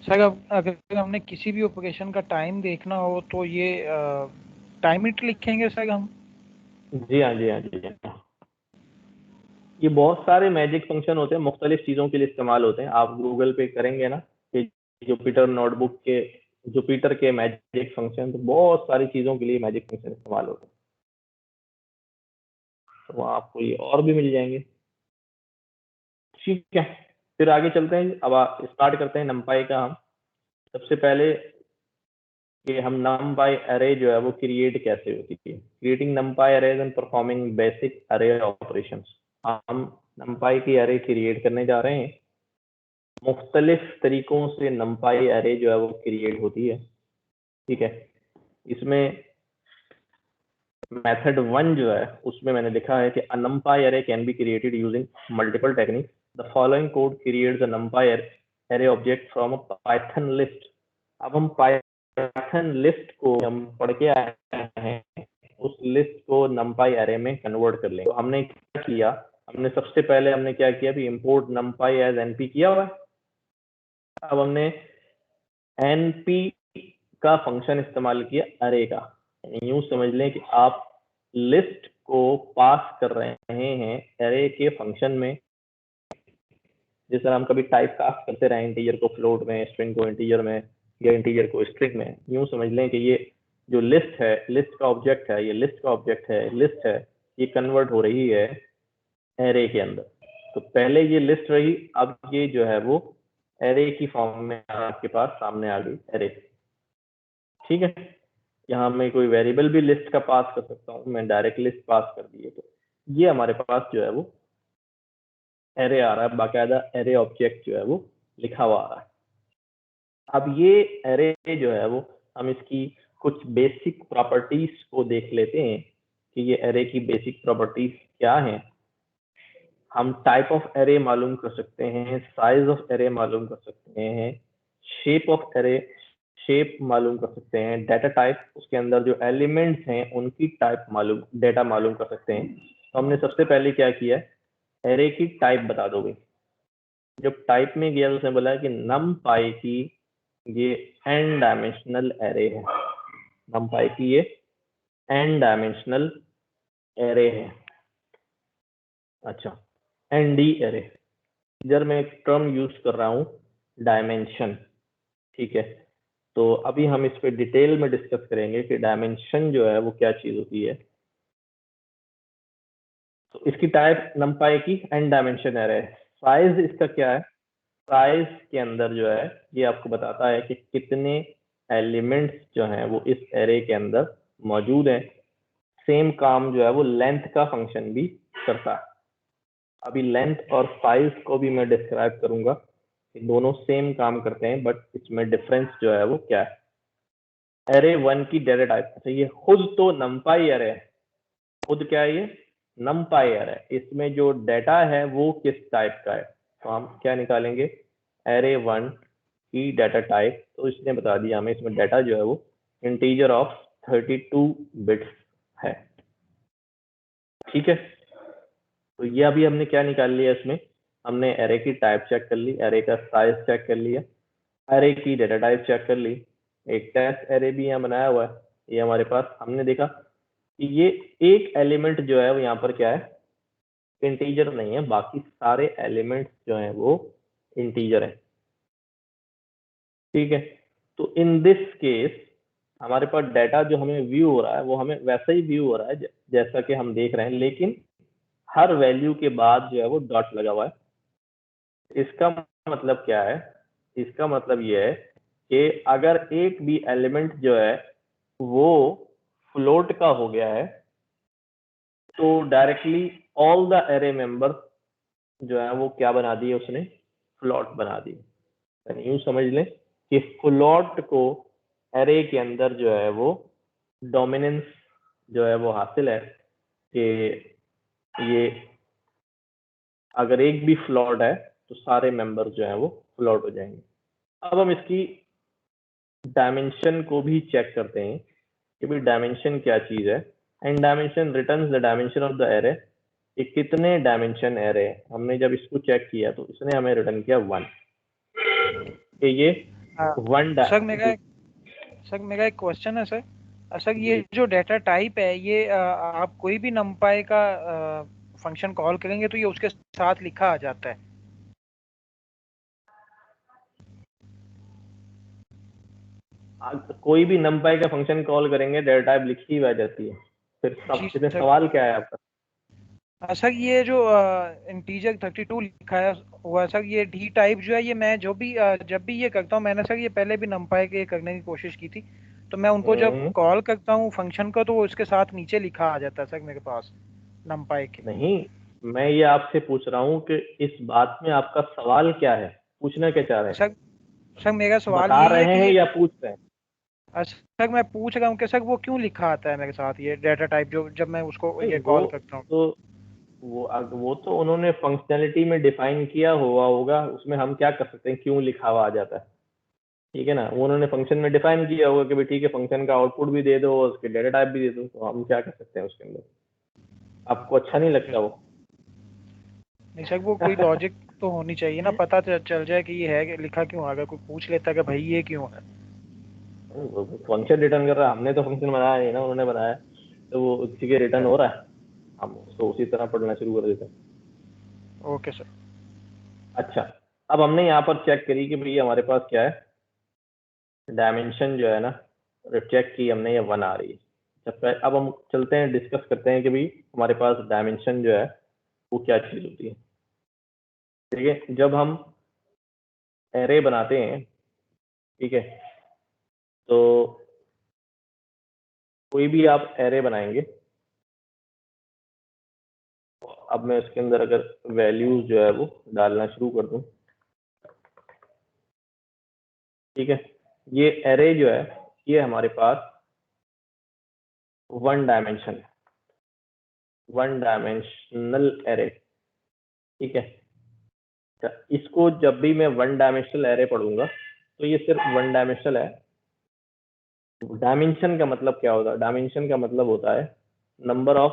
सर अब अगर हमने किसी भी ऑपरेशन का टाइम देखना हो तो ये टाइम इट लिखेंगे सर हम? जी हाँ, जी हाँ, जी हाँ। ये बहुत सारे मैजिक फंक्शन होते हैं, मुख्तलिफ चीज़ों के लिए इस्तेमाल होते हैं। आप गूगल पे करेंगे ना कि जुपिटर नोटबुक के, जुपिटर के मैजिक फंक्शन, तो बहुत सारी चीज़ों के लिए मैजिक फंक्शन इस्तेमाल होते हैं, तो वहाँ आपको ये और भी मिल जाएंगे। ठीक है, फिर आगे चलते हैं। अब स्टार्ट करते हैं नमपाई का हम। सबसे पहले कि हम नमपाई अरे जो है वो क्रिएट कैसे होती है, creating नमपाई arrays and performing basic अरे ऑपरेशंस। हम नमपाई की अरे क्रिएट करने जा रहे हैं। मुख्तलिफ तरीकों से नमपाई अरे जो है वो क्रिएट होती है। ठीक है, इसमें मेथड 1 जो है उसमें मैंने लिखा है कि अ numpy array can be created using multiple techniques. The following code creates a numpy array object from a Python list. अब हम Python list को हम पढ़ के आए हैं, उस लिस्ट को numpy array में कन्वर्ट कर लेंगे। तो हमने क्या किया, हमने सबसे पहले हमने क्या किया भी import numpy as np किया हुआ है। अब हमने np का फंक्शन इस्तेमाल किया अरे का। यूं समझ लें कि आप लिस्ट को पास कर रहे हैं अरे के फंक्शन में, जिस तरह हम कभी टाइप कास्ट करते रहे इंटीजर को फ्लोट में, स्ट्रिंग को इंटीजर में, या इंटीजर को स्ट्रिंग में। यूं समझ लें कि ये जो लिस्ट है, लिस्ट का ऑब्जेक्ट है, ये लिस्ट का ऑब्जेक्ट है, लिस्ट है, ये कन्वर्ट हो रही है एरे के अंदर। तो पहले ये लिस्ट रही, अब ये जो है वो एरे की फॉर्म में आपके पास सामने आ गई एरे। ठीक है, यहाँ मैं कोई वेरिएबल भी लिस्ट का पास कर सकता हूँ, मैं डायरेक्ट लिस्ट पास कर दिए तो ये हमारे पास जो है वो एरे आ रहा है, बाकायदा एरे ऑब्जेक्ट जो है वो लिखा हुआ आ रहा है। अब ये एरे जो है वो हम इसकी कुछ बेसिक प्रॉपर्टीज को देख लेते हैं कि ये एरे की बेसिक प्रॉपर्टीज क्या हैं। हम टाइप ऑफ एरे मालूम कर सकते हैं, साइज ऑफ एरे मालूम कर सकते हैं, शेप ऑफ एरे शेप मालूम कर सकते हैं, डाटा टाइप, उसके अंदर जो एलिमेंट्स हैं उनकी टाइप मालूम, डाटा मालूम कर सकते हैं। तो हमने सबसे पहले क्या किया, एरे की टाइप बता दो भाई। जब टाइप में गया तो उसने बोला कि नम पाई की ये एन डायमेंशनल एरे है, नम पाई की ये एन डायमेंशनल एरे है। अच्छा, एन डी एरे, इधर मैं एक टर्म यूज कर रहा हूँ डायमेंशन। ठीक है, तो अभी हम इस पे डिटेल में डिस्कस करेंगे कि डायमेंशन जो है वो क्या चीज होती है। तो इसकी टाइप नमपाई की एन डायमेंशन एरे है। साइज इसका क्या है, साइज के अंदर जो है ये आपको बताता है कि कितने एलिमेंट्स जो हैं वो इस एरे के अंदर मौजूद हैं। सेम काम जो है वो लेंथ का फंक्शन भी करता है। अभी लेंथ और साइज को भी मैं डिस्क्राइब करूंगा, दोनों सेम काम करते हैं बट इसमें डिफरेंस जो है वो क्या है। एरे 1 की डाटा टाइप, अच्छा ये खुद तो नमपाई एरे है, खुद क्या है ये नमपाई एरे है, इसमें जो डाटा है वो किस टाइप का है। तो हम क्या निकालेंगे, एरे 1 की डाटा टाइप, तो इसने बता दिया हमें इसमें डाटा जो है वो इंटीजर ऑफ 32 बिट्स है। ठीक है, तो ये अभी हमने क्या निकाल लिया, इसमें हमने एरे की टाइप चेक कर ली, एरे का साइज चेक कर लिया, एरे की डाटा टाइप चेक कर ली, एक टेस्ट एरे भी यहाँ बनाया हुआ है। ये हमारे पास हमने देखा कि ये एक एलिमेंट जो है वो यहाँ पर क्या है, इंटीजर नहीं है, बाकी सारे एलिमेंट्स जो हैं वो इंटीजर है। ठीक है, तो इन दिस केस हमारे पास डाटा जो हमें व्यू हो रहा है वो हमें वैसा ही व्यू हो रहा है जैसा कि हम देख रहे हैं, लेकिन हर वैल्यू के बाद जो है वो डॉट लगा हुआ है। इसका मतलब क्या है, इसका मतलब ये है कि अगर एक भी एलिमेंट जो है वो फ्लोट का हो गया है तो directly all the array members जो है वो क्या बना दिए उसने, फ्लोट बना दिए। यूं समझ लें कि फ्लोट को एरे के अंदर जो है वो डोमिनेंस जो है वो हासिल है कि ये अगर एक भी फ्लोट है तो सारे मेंबर जो है वो फ्लोट हो जाएंगे। अब हम इसकी डायमेंशन को भी चेक करते हैं कि भाई डायमेंशन क्या चीज है। And dimension returns the dimension of the array, ये कितने डायमेंशन एरे है। हमने जब इसको चेक किया तो इसने हमें रिटर्न किया 1, कि ये वन सर मेरा एक क्वेश्चन है सर। सर ये जो डाटा टाइप है ये आप कोई भी नंपाई का फंक्शन कॉल करेंगे तो ये उसके साथ लिखा आ जाता है? कोई भी numpy का फंक्शन कॉल करेंगे डाटा टाइप लिखी हुई आ जाती है। फिर जी इसमें सर। सवाल क्या है आपका? सर ये जो इंटीजर 32 लिखा है हुआ सर, ये डी टाइप जो है ये मैं जो भी जब भी ये करता हूँ, मैंने सर ये पहले भी नंपाई के करने की कोशिश की थी, तो मैं उनको जब कॉल करता हूँ फंक्शन को तो उसके साथ नीचे लिखा आ जाता है सर मेरे पास नंपाई के। नहीं, मैं ये आपसे पूछ रहा हूँ कि इस बात में आपका सवाल क्या है, पूछना क्या चाह रहे हैं? सर सर मेरा सवाल बता यही है रहे कि हैं ये या पूछ रहे हैं? सर मैं पूछ रहा हूँ कि सर वो क्यों लिखा आता है मेरे साथ ये डाटा टाइप जो जब मैं उसको नहीं, ये कॉल करता हूँ? तो वो तो उन्होंने फंक्शनैलिटी में डिफाइन किया हुआ होगा, उसमें हम क्या कर सकते हैं, क्यों लिखा हुआ आ जाता है। ठीक है ना, वो उन्होंने फंक्शन में डिफाइन किया होगा कि भाई ठीक है फंक्शन का आउटपुट भी दे दो, उसके डेटा टाइप भी दे दो, तो हम क्या कर सकते हैं उसके अंदर। आपको अच्छा नहीं ओके। लगता वो? नहीं सर वो कोई लॉजिक तो होनी चाहिए ना, पता चल जाए कि ये है कि लिखा क्यों, अगर कोई पूछ लेता कि भाई ये क्यों है। फंक्शन रिटर्न कर रहा है, हमने तो फंक्शन बनाया नहीं ना, उन्होंने बनाया, तो वो उसी के रिटर्न हो रहा है, हम उसको उसी तरह पढ़ना शुरू कर देते हैं। Okay sir. अच्छा, अब हमने यहाँ पर चेक करी कि भाई हमारे पास क्या है, डायमेंशन जो है ना, चेक की हमने, ये 1 आ रही है। अब हम चलते हैं, डिस्कस करते हैं कि भाई हमारे पास डायमेंशन जो है वो क्या चीज होती है। ठीक है, जब हम एरे बनाते हैं, ठीक है, तो कोई भी आप एरे बनाएंगे, अब मैं उसके अंदर अगर वैल्यूज जो है वो डालना शुरू कर दूं, ठीक है, ये एरे जो है ये हमारे पास वन डायमेंशनल एरे। ठीक है, तो इसको जब भी मैं वन डायमेंशनल एरे पढ़ूंगा तो ये सिर्फ वन डायमेंशनल है। डायमेंशन का मतलब क्या होता है? डायमेंशन का मतलब होता है नंबर ऑफ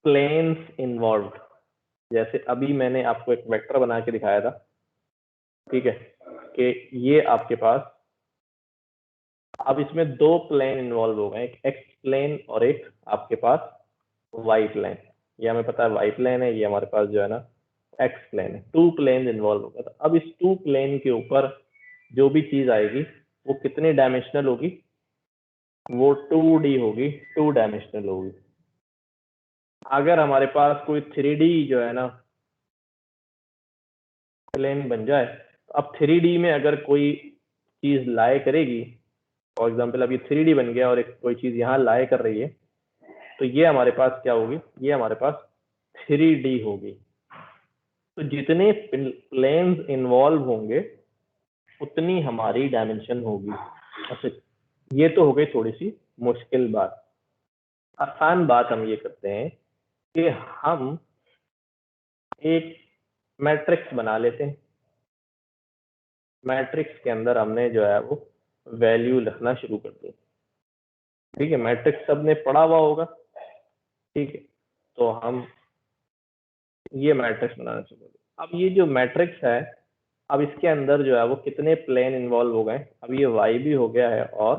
प्लेन्स इन्वॉल्व। जैसे अभी मैंने आपको एक वेक्टर बना के दिखाया था, ठीक है, कि ये आपके पास, अब इसमें 2 प्लेन इन्वॉल्व हो गए, एक एक्स प्लेन और एक आपके पास वाई प्लेन। ये हमें पता है वाई प्लेन है, ये हमारे पास जो है ना एक्स प्लेन है। 2 प्लेन इन्वॉल्व होगा, तो अब इस 2 प्लेन के ऊपर जो भी चीज आएगी वो कितनी डायमेंशनल होगी? वो 2D होगी, 2 डायमेंशनल होगी। अगर हमारे पास कोई 3D जो है ना प्लेन बन जाए, तो अब 3D में अगर कोई चीज लाए करेगी, फॉर एग्जाम्पल अब ये 3D बन गया और एक कोई चीज यहाँ लाए कर रही है, तो ये हमारे पास क्या होगी? ये हमारे पास 3D होगी। तो जितने प्लेन्स इन्वॉल्व होंगे उतनी हमारी डायमेंशन होगी। अच्छा, ये तो हो गई थोड़ी सी मुश्किल बात। आसान बात हम ये करते हैं कि हम एक मैट्रिक्स बना लेते हैं। मैट्रिक्स के अंदर हमने जो है वो वैल्यू लिखना शुरू कर दी। ठीक है, मैट्रिक्स सबने पढ़ा हुआ होगा। ठीक है, तो हम ये मैट्रिक्स बनाना शुरू कर दी। अब ये जो मैट्रिक्स है, अब इसके अंदर जो है वो कितने प्लेन इन्वॉल्व हो गए। अब ये y भी हो गया है और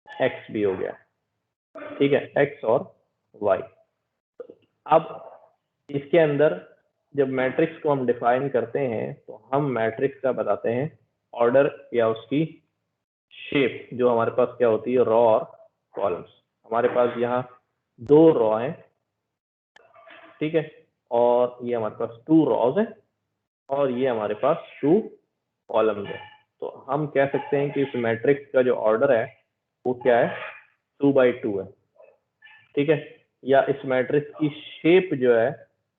x भी हो गया है। ठीक है, x और y। अब इसके अंदर जब मैट्रिक्स को हम डिफाइन करते हैं तो हम मैट्रिक्स का बताते हैं ऑर्डर या उसकी शेप, जो हमारे पास क्या होती है, रो और कॉलम्स। हमारे पास यहाँ 2 रो हैं। ठीक है, और ये हमारे पास 2 रोज है और ये हमारे पास 2 कॉलम्स है। तो हम कह सकते हैं कि इस मैट्रिक्स का जो ऑर्डर है वो क्या है, 2x2 है। ठीक है, या इस मैट्रिक्स की शेप जो है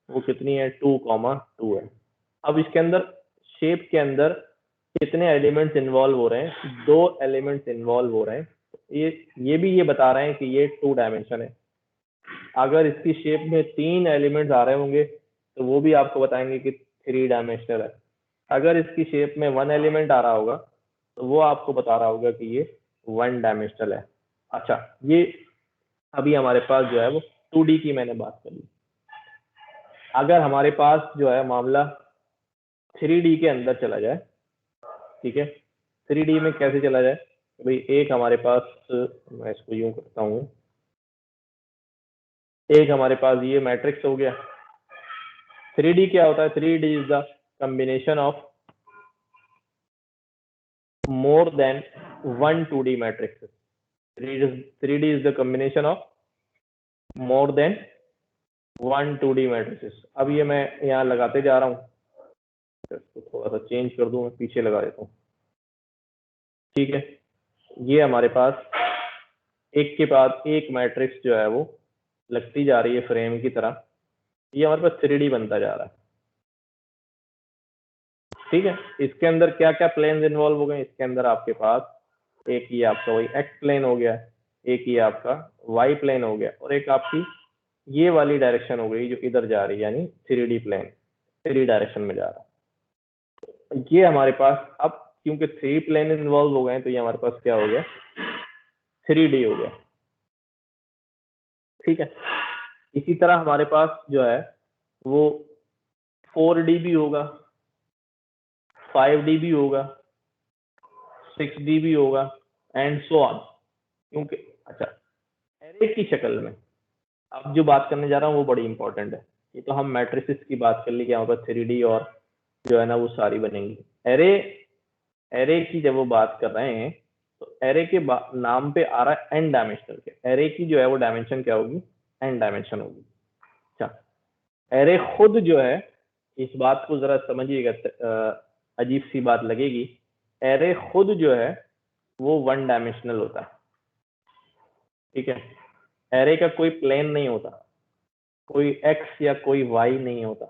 वो कितनी है, 2, 2 है। अब इसके अंदर शेप के अंदर कितने एलिमेंट्स इन्वॉल्व हो रहे हैं, 2 एलिमेंट्स इन्वॉल्व हो रहे हैं। ये भी ये बता रहे हैं कि ये 2 डायमेंशन है। अगर इसकी शेप में 3 एलिमेंट्स आ रहे होंगे तो वो भी आपको बताएंगे कि 3 डायमेंशनल है। अगर इसकी शेप में 1 एलिमेंट आ रहा होगा तो वो आपको बता रहा होगा कि ये 1 डायमेंशनल है। अच्छा, ये अभी हमारे पास जो है वो 2D की मैंने बात कर ली। अगर हमारे पास जो है मामला 3D के अंदर चला जाए, ठीक है, 3D में कैसे चला जाए भाई, एक हमारे पास, मैं इसको यूं करता हूँ, एक हमारे पास ये मैट्रिक्स हो गया। 3D क्या होता है, 3D is the combination of more than 1 2D matrix. 3D is the combination of more than 1 2D matrix. अब ये मैं यहाँ लगाते जा रहा हूँ, इसको थोड़ा सा चेंज कर दूं, मैं पीछे लगा देता हूँ। ठीक है, ये हमारे पास एक के बाद एक मैट्रिक्स जो है वो लगती जा रही है फ्रेम की तरह। ये हमारे पास 3D बनता जा रहा है। ठीक है, इसके अंदर क्या क्या प्लेन्स इन्वॉल्व हो गए, इसके अंदर आपके पास एक ही आपका वही एक्स प्लेन हो गया, एक ही आपका वाई प्लेन हो गया, और एक आपकी ये वाली डायरेक्शन हो गई जो इधर जा रही है, यानी 3D प्लेन 3 डायरेक्शन में जा रहा है। ये हमारे पास अब क्योंकि 3 प्लेन इन्वॉल्व हो गए तो ये हमारे पास क्या हो गया, 3D हो गया। ठीक है, इसी तरह हमारे पास जो है वो 4D भी होगा, 5D भी होगा, 6D भी होगा, एंड सो ऑन। क्योंकि अच्छा, एरे की शक्ल में अब जो बात करने जा रहा हूँ वो बड़ी इंपॉर्टेंट है। ये तो हम मैट्रिसेस की बात कर ली कि यहाँ पर 3D और जो है ना वो सारी बनेंगी। एरे एरे की जब वो बात कर रहे हैं तो एरे के नाम पे आ रहा है एन डायमेंशनल के। एरे की जो है वो डायमेंशन क्या होगी, एन डायमेंशन होगी। अच्छा, एरे खुद जो है, इस बात को जरा समझिएगा, अजीब सी बात लगेगी, एरे खुद जो है वो 1 डायमेंशनल होता है। ठीक है, एरे का कोई प्लेन नहीं होता, कोई एक्स या कोई वाई नहीं होता,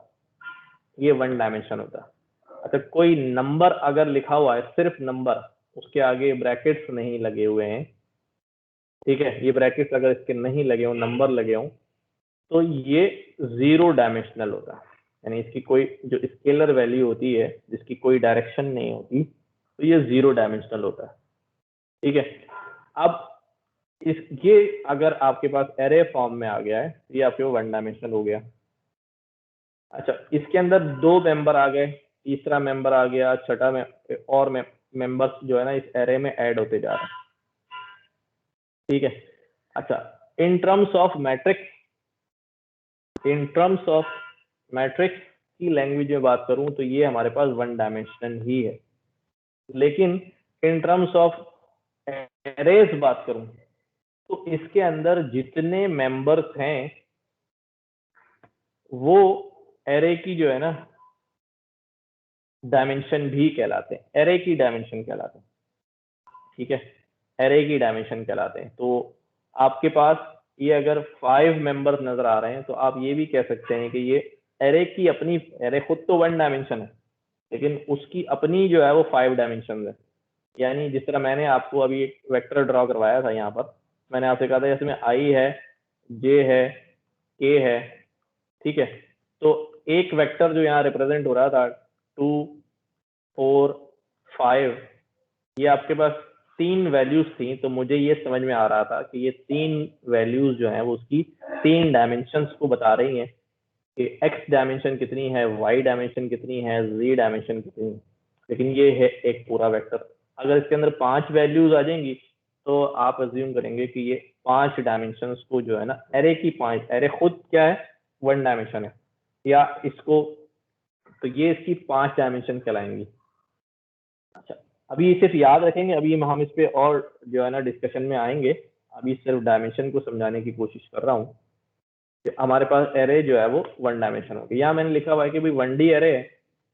ये 1 डायमेंशन होता है। अच्छा, कोई नंबर अगर लिखा हुआ है, सिर्फ नंबर, उसके आगे ब्रैकेट्स नहीं लगे हुए हैं, ठीक है, ये ब्रैकेट्स अगर इसके नहीं लगे हो, नंबर लगे हो, तो ये 0 डायमेंशनल होता है। यानी इसकी कोई जो स्केलर वैल्यू होती है जिसकी कोई डायरेक्शन नहीं होती, तो ये 0 डायमेंशनल होता है। ठीक है, अब ये अगर आपके पास एरे फॉर्म में आ गया है, ये आपके 1 डायमेंशनल हो गया। अच्छा, इसके अंदर 2 मेंबर आ गए, तीसरा मेंबर आ गया, छठा में और मेंबर्स जो है ना इस एरे में ऐड होते जा रहे हैं। ठीक है, अच्छा, इन टर्म्स ऑफ मैट्रिक्स की लैंग्वेज में बात करूं तो ये हमारे पास 1 डायमेंशनल ही है। लेकिन इन टर्म्स ऑफ एरेज बात करूं तो इसके अंदर जितने मेंबर्स हैं वो एरे की जो है ना डायमेंशन भी कहलाते हैं, एरे की डायमेंशन कहलाते हैं। ठीक है, एरे की डायमेंशन कहलाते हैं। तो आपके पास ये अगर 5 मेंबर्स नजर आ रहे हैं तो आप ये भी कह सकते हैं कि ये एरे की अपनी, एरे खुद तो 1 डायमेंशन है लेकिन उसकी अपनी जो है वो 5 डायमेंशन है। यानी जिस तरह मैंने आपको अभी एक वेक्टर ड्रॉ करवाया था, यहाँ पर मैंने आपसे कहा था इसमें आई है, जे है, के है। ठीक है, तो एक वेक्टर जो यहाँ रिप्रेजेंट हो रहा था 2 4 5, ये आपके पास 3 वैल्यूज थी, तो मुझे ये समझ में आ रहा था कि ये 3 वैल्यूज जो हैं वो उसकी 3 डायमेंशंस को बता रही हैं कि x डायमेंशन कितनी है, y डायमेंशन कितनी है, z डायमेंशन कितनी है। लेकिन ये है एक पूरा वेक्टर। अगर इसके अंदर 5 वैल्यूज आ जाएंगी तो आप अज्यूम करेंगे कि ये 5 डायमेंशंस को जो है ना, एरे की 5, एरे खुद क्या है, 1 डायमेंशन है, या इसको, तो ये इसकी 5 डायमेंशन कहलाएंगी। अच्छा, अभी सिर्फ याद रखेंगे, अभी हम इस पे और जो है ना डिस्कशन में आएंगे। अभी सिर्फ डायमेंशन को समझाने की कोशिश कर रहा हूँ कि हमारे पास एरे जो है वो 1 डायमेंशन होगी। यहाँ मैंने लिखा हुआ है कि भाई 1D एरे है,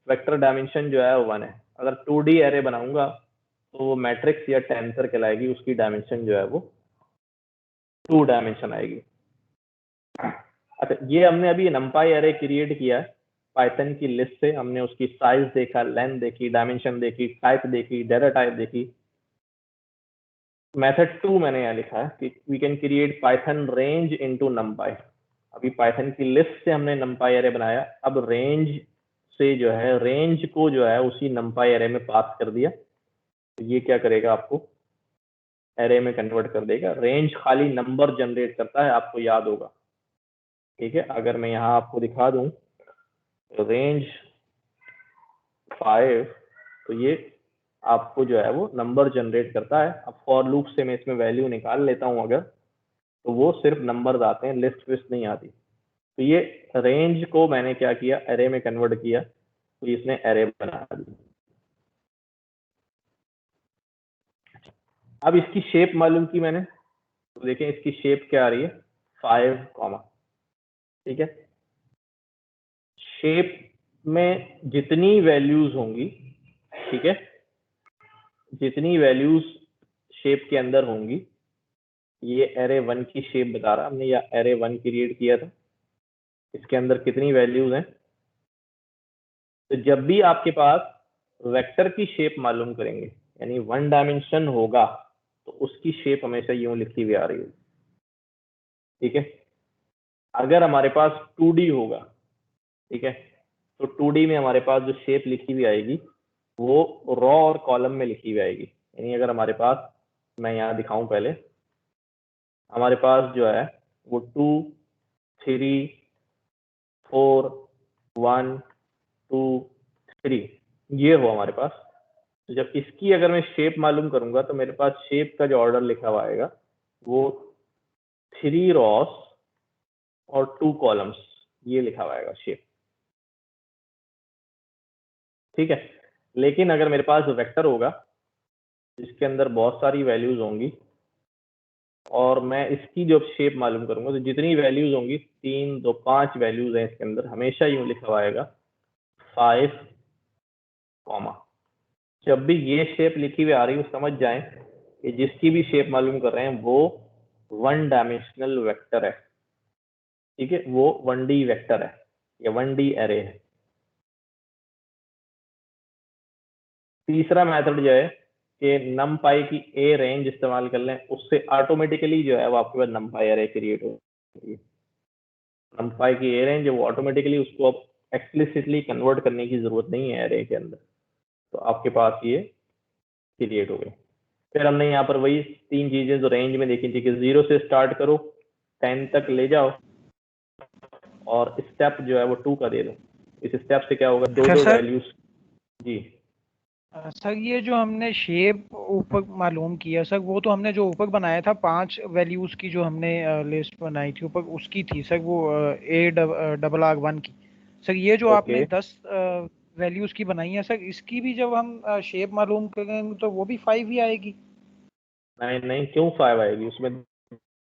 वेक्टर डायमेंशन जो है वो 1 है। अगर 2D एरे बनाऊंगा तो वो मैट्रिक्स या टेंसर कहलाएगी, उसकी डायमेंशन जो है वो 2 डायमेंशन आएगी। अच्छा, ये हमने अभी नंपाई एरे क्रिएट किया है पाइथन की लिस्ट से। हमने उसकी साइज देखा, लेंथ देखी, डायमेंशन देखी, टाइप देखी, डाटा टाइप देखी। मेथड 2 मैंने यहाँ लिखा है कि we can create Python range into NumPy. अभी पाइथन की लिस्ट से हमने नंपाई एरे बनाया, अब रेंज से जो है, रेंज को जो है उसी नंपाई एरे में पास कर दिया, तो ये क्या करेगा, आपको एरे में कन्वर्ट कर देगा। रेंज खाली नंबर जनरेट करता है, आपको याद होगा, ठीक है। अगर मैं यहाँ आपको दिखा दूं रेंज 5, तो ये आपको जो है वो नंबर जनरेट करता है। अब फॉर लूप से मैं इसमें वैल्यू निकाल लेता हूँ अगर, तो वो सिर्फ नंबर्स आते हैं, लिस्ट विस्ट नहीं आती। तो ये रेंज को मैंने क्या किया, एरे में कन्वर्ट किया, तो इसने एरे बना दी। अब इसकी शेप मालूम की मैंने, तो देखें इसकी शेप क्या आ रही है, 5 कॉमा, ठीक है। शेप में जितनी वैल्यूज होंगी, ठीक है, जितनी वैल्यूज शेप के अंदर होंगी, ये एरे 1 की शेप बता रहा, हमने या एरे 1 क्रिएट किया था, इसके अंदर कितनी वैल्यूज हैं। तो जब भी आपके पास वेक्टर की शेप मालूम करेंगे, यानी 1 डायमेंशन होगा, तो उसकी शेप हमेशा यूं लिखी हुई आ रही होगी, ठीक है। अगर हमारे पास 2D होगा, ठीक है, तो 2D में हमारे पास जो शेप लिखी हुई आएगी वो रॉ और कॉलम में लिखी हुई आएगी। यानी अगर हमारे पास, मैं यहाँ दिखाऊं पहले, हमारे पास जो है वो 2 3 4 1 2 3 ये हो हमारे पास। तो जब इसकी अगर मैं शेप मालूम करूंगा तो मेरे पास शेप का जो ऑर्डर लिखा हुआ आएगा वो 3 रॉस और 2 कॉलम्स, ये लिखा हुआ आएगा शेप, ठीक है। लेकिन अगर मेरे पास वेक्टर होगा जिसके अंदर बहुत सारी वैल्यूज होंगी, और मैं इसकी जो शेप मालूम करूंगा, तो जितनी वैल्यूज होंगी, 3 2 5 वैल्यूज हैं इसके अंदर, हमेशा यूं लिखा हुआ आएगा 5 कॉमा। जब भी ये शेप लिखी हुई आ रही है, समझ जाएं कि जिसकी भी शेप मालूम कर रहे हैं वो 1 डायमेंशनल वेक्टर है, ठीक है, वो 1D वेक्टर है या 1D एरे है। तीसरा मेथड जो है कि नमपाई की ए रेंज इस्तेमाल कर लें, उससे ऑटोमेटिकली जो है वो आपके पास नमपाई एरे क्रिएट होगी। नमपाई की ए रेंज वो ऑटोमेटिकली, उसको अब एक्सप्लिसिटली कन्वर्ट करने की जरूरत नहीं है एरे के अंदर, तो आपके पास ये क्रिएट हो गए। फिर हमने यहाँ पर वही 3 चीजें जो रेंज में देखी थी कि 0 से स्टार्ट करो, 10 तक ले जाओ, और स्टेप जो है वो 2 का दे दो। इस स्टेप से क्या होगा, दो वैल्यूज। जी सर, ये जो हमने शेप ऊपर मालूम किया सर, वो तो हमने जो ऊपर बनाया था 5 वैल्यूज की जो हमने लिस्ट बनाई थी ऊपर, उसकी थी सर वो A+R1 की। सर ये जो आपने 10 वैल्यूज की बनाई है सर, इसकी भी जब हम शेप मालूम करेंगे तो वो भी 5 ही आएगी? नहीं नहीं, क्यों 5 आएगी, उसमें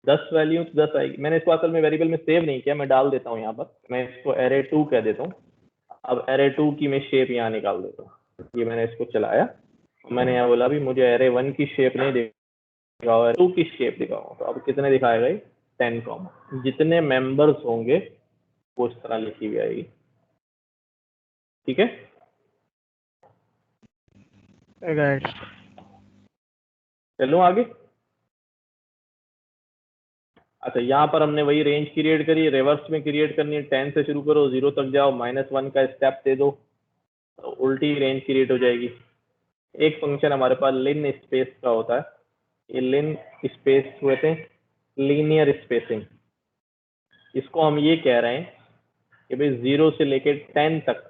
10 वैल्यू तो 10 आएगी। मैंने इसको असल में वेरिएबल में सेव नहीं किया, मैं डाल देता हूँ यहाँ पर, मैं इसको एरे 2 कह देता हूँ। अब एरे 2 की मैं शेप यहाँ निकाल देता हूँ। ये मैंने इसको चलाया, मैंने यहाँ बोला भी मुझे एरे 1 की शेप नहीं दिखाओ, एरे 2 की शेप दिखाओ। तो अब कितने दिखाएगा ये, 10 कॉमा। जितने मेंबर्स होंगे वो इस तरह लिखी हुई आएगी, ठीक है। राइट। चलो आगे। अच्छा, यहाँ पर हमने वही रेंज क्रिएट करी, रिवर्स में क्रिएट करनी है, 10 से शुरू करो, 0 तक जाओ, -1 का स्टेप दे दो, तो उल्टी रेंज क्रिएट हो जाएगी। एक फंक्शन हमारे पास लिन स्पेस का होता है, ये लिन स्पेस कहते हैं लीनियर स्पेसिंग। इसको हम ये कह रहे हैं कि भाई 0 से लेकर 10 तक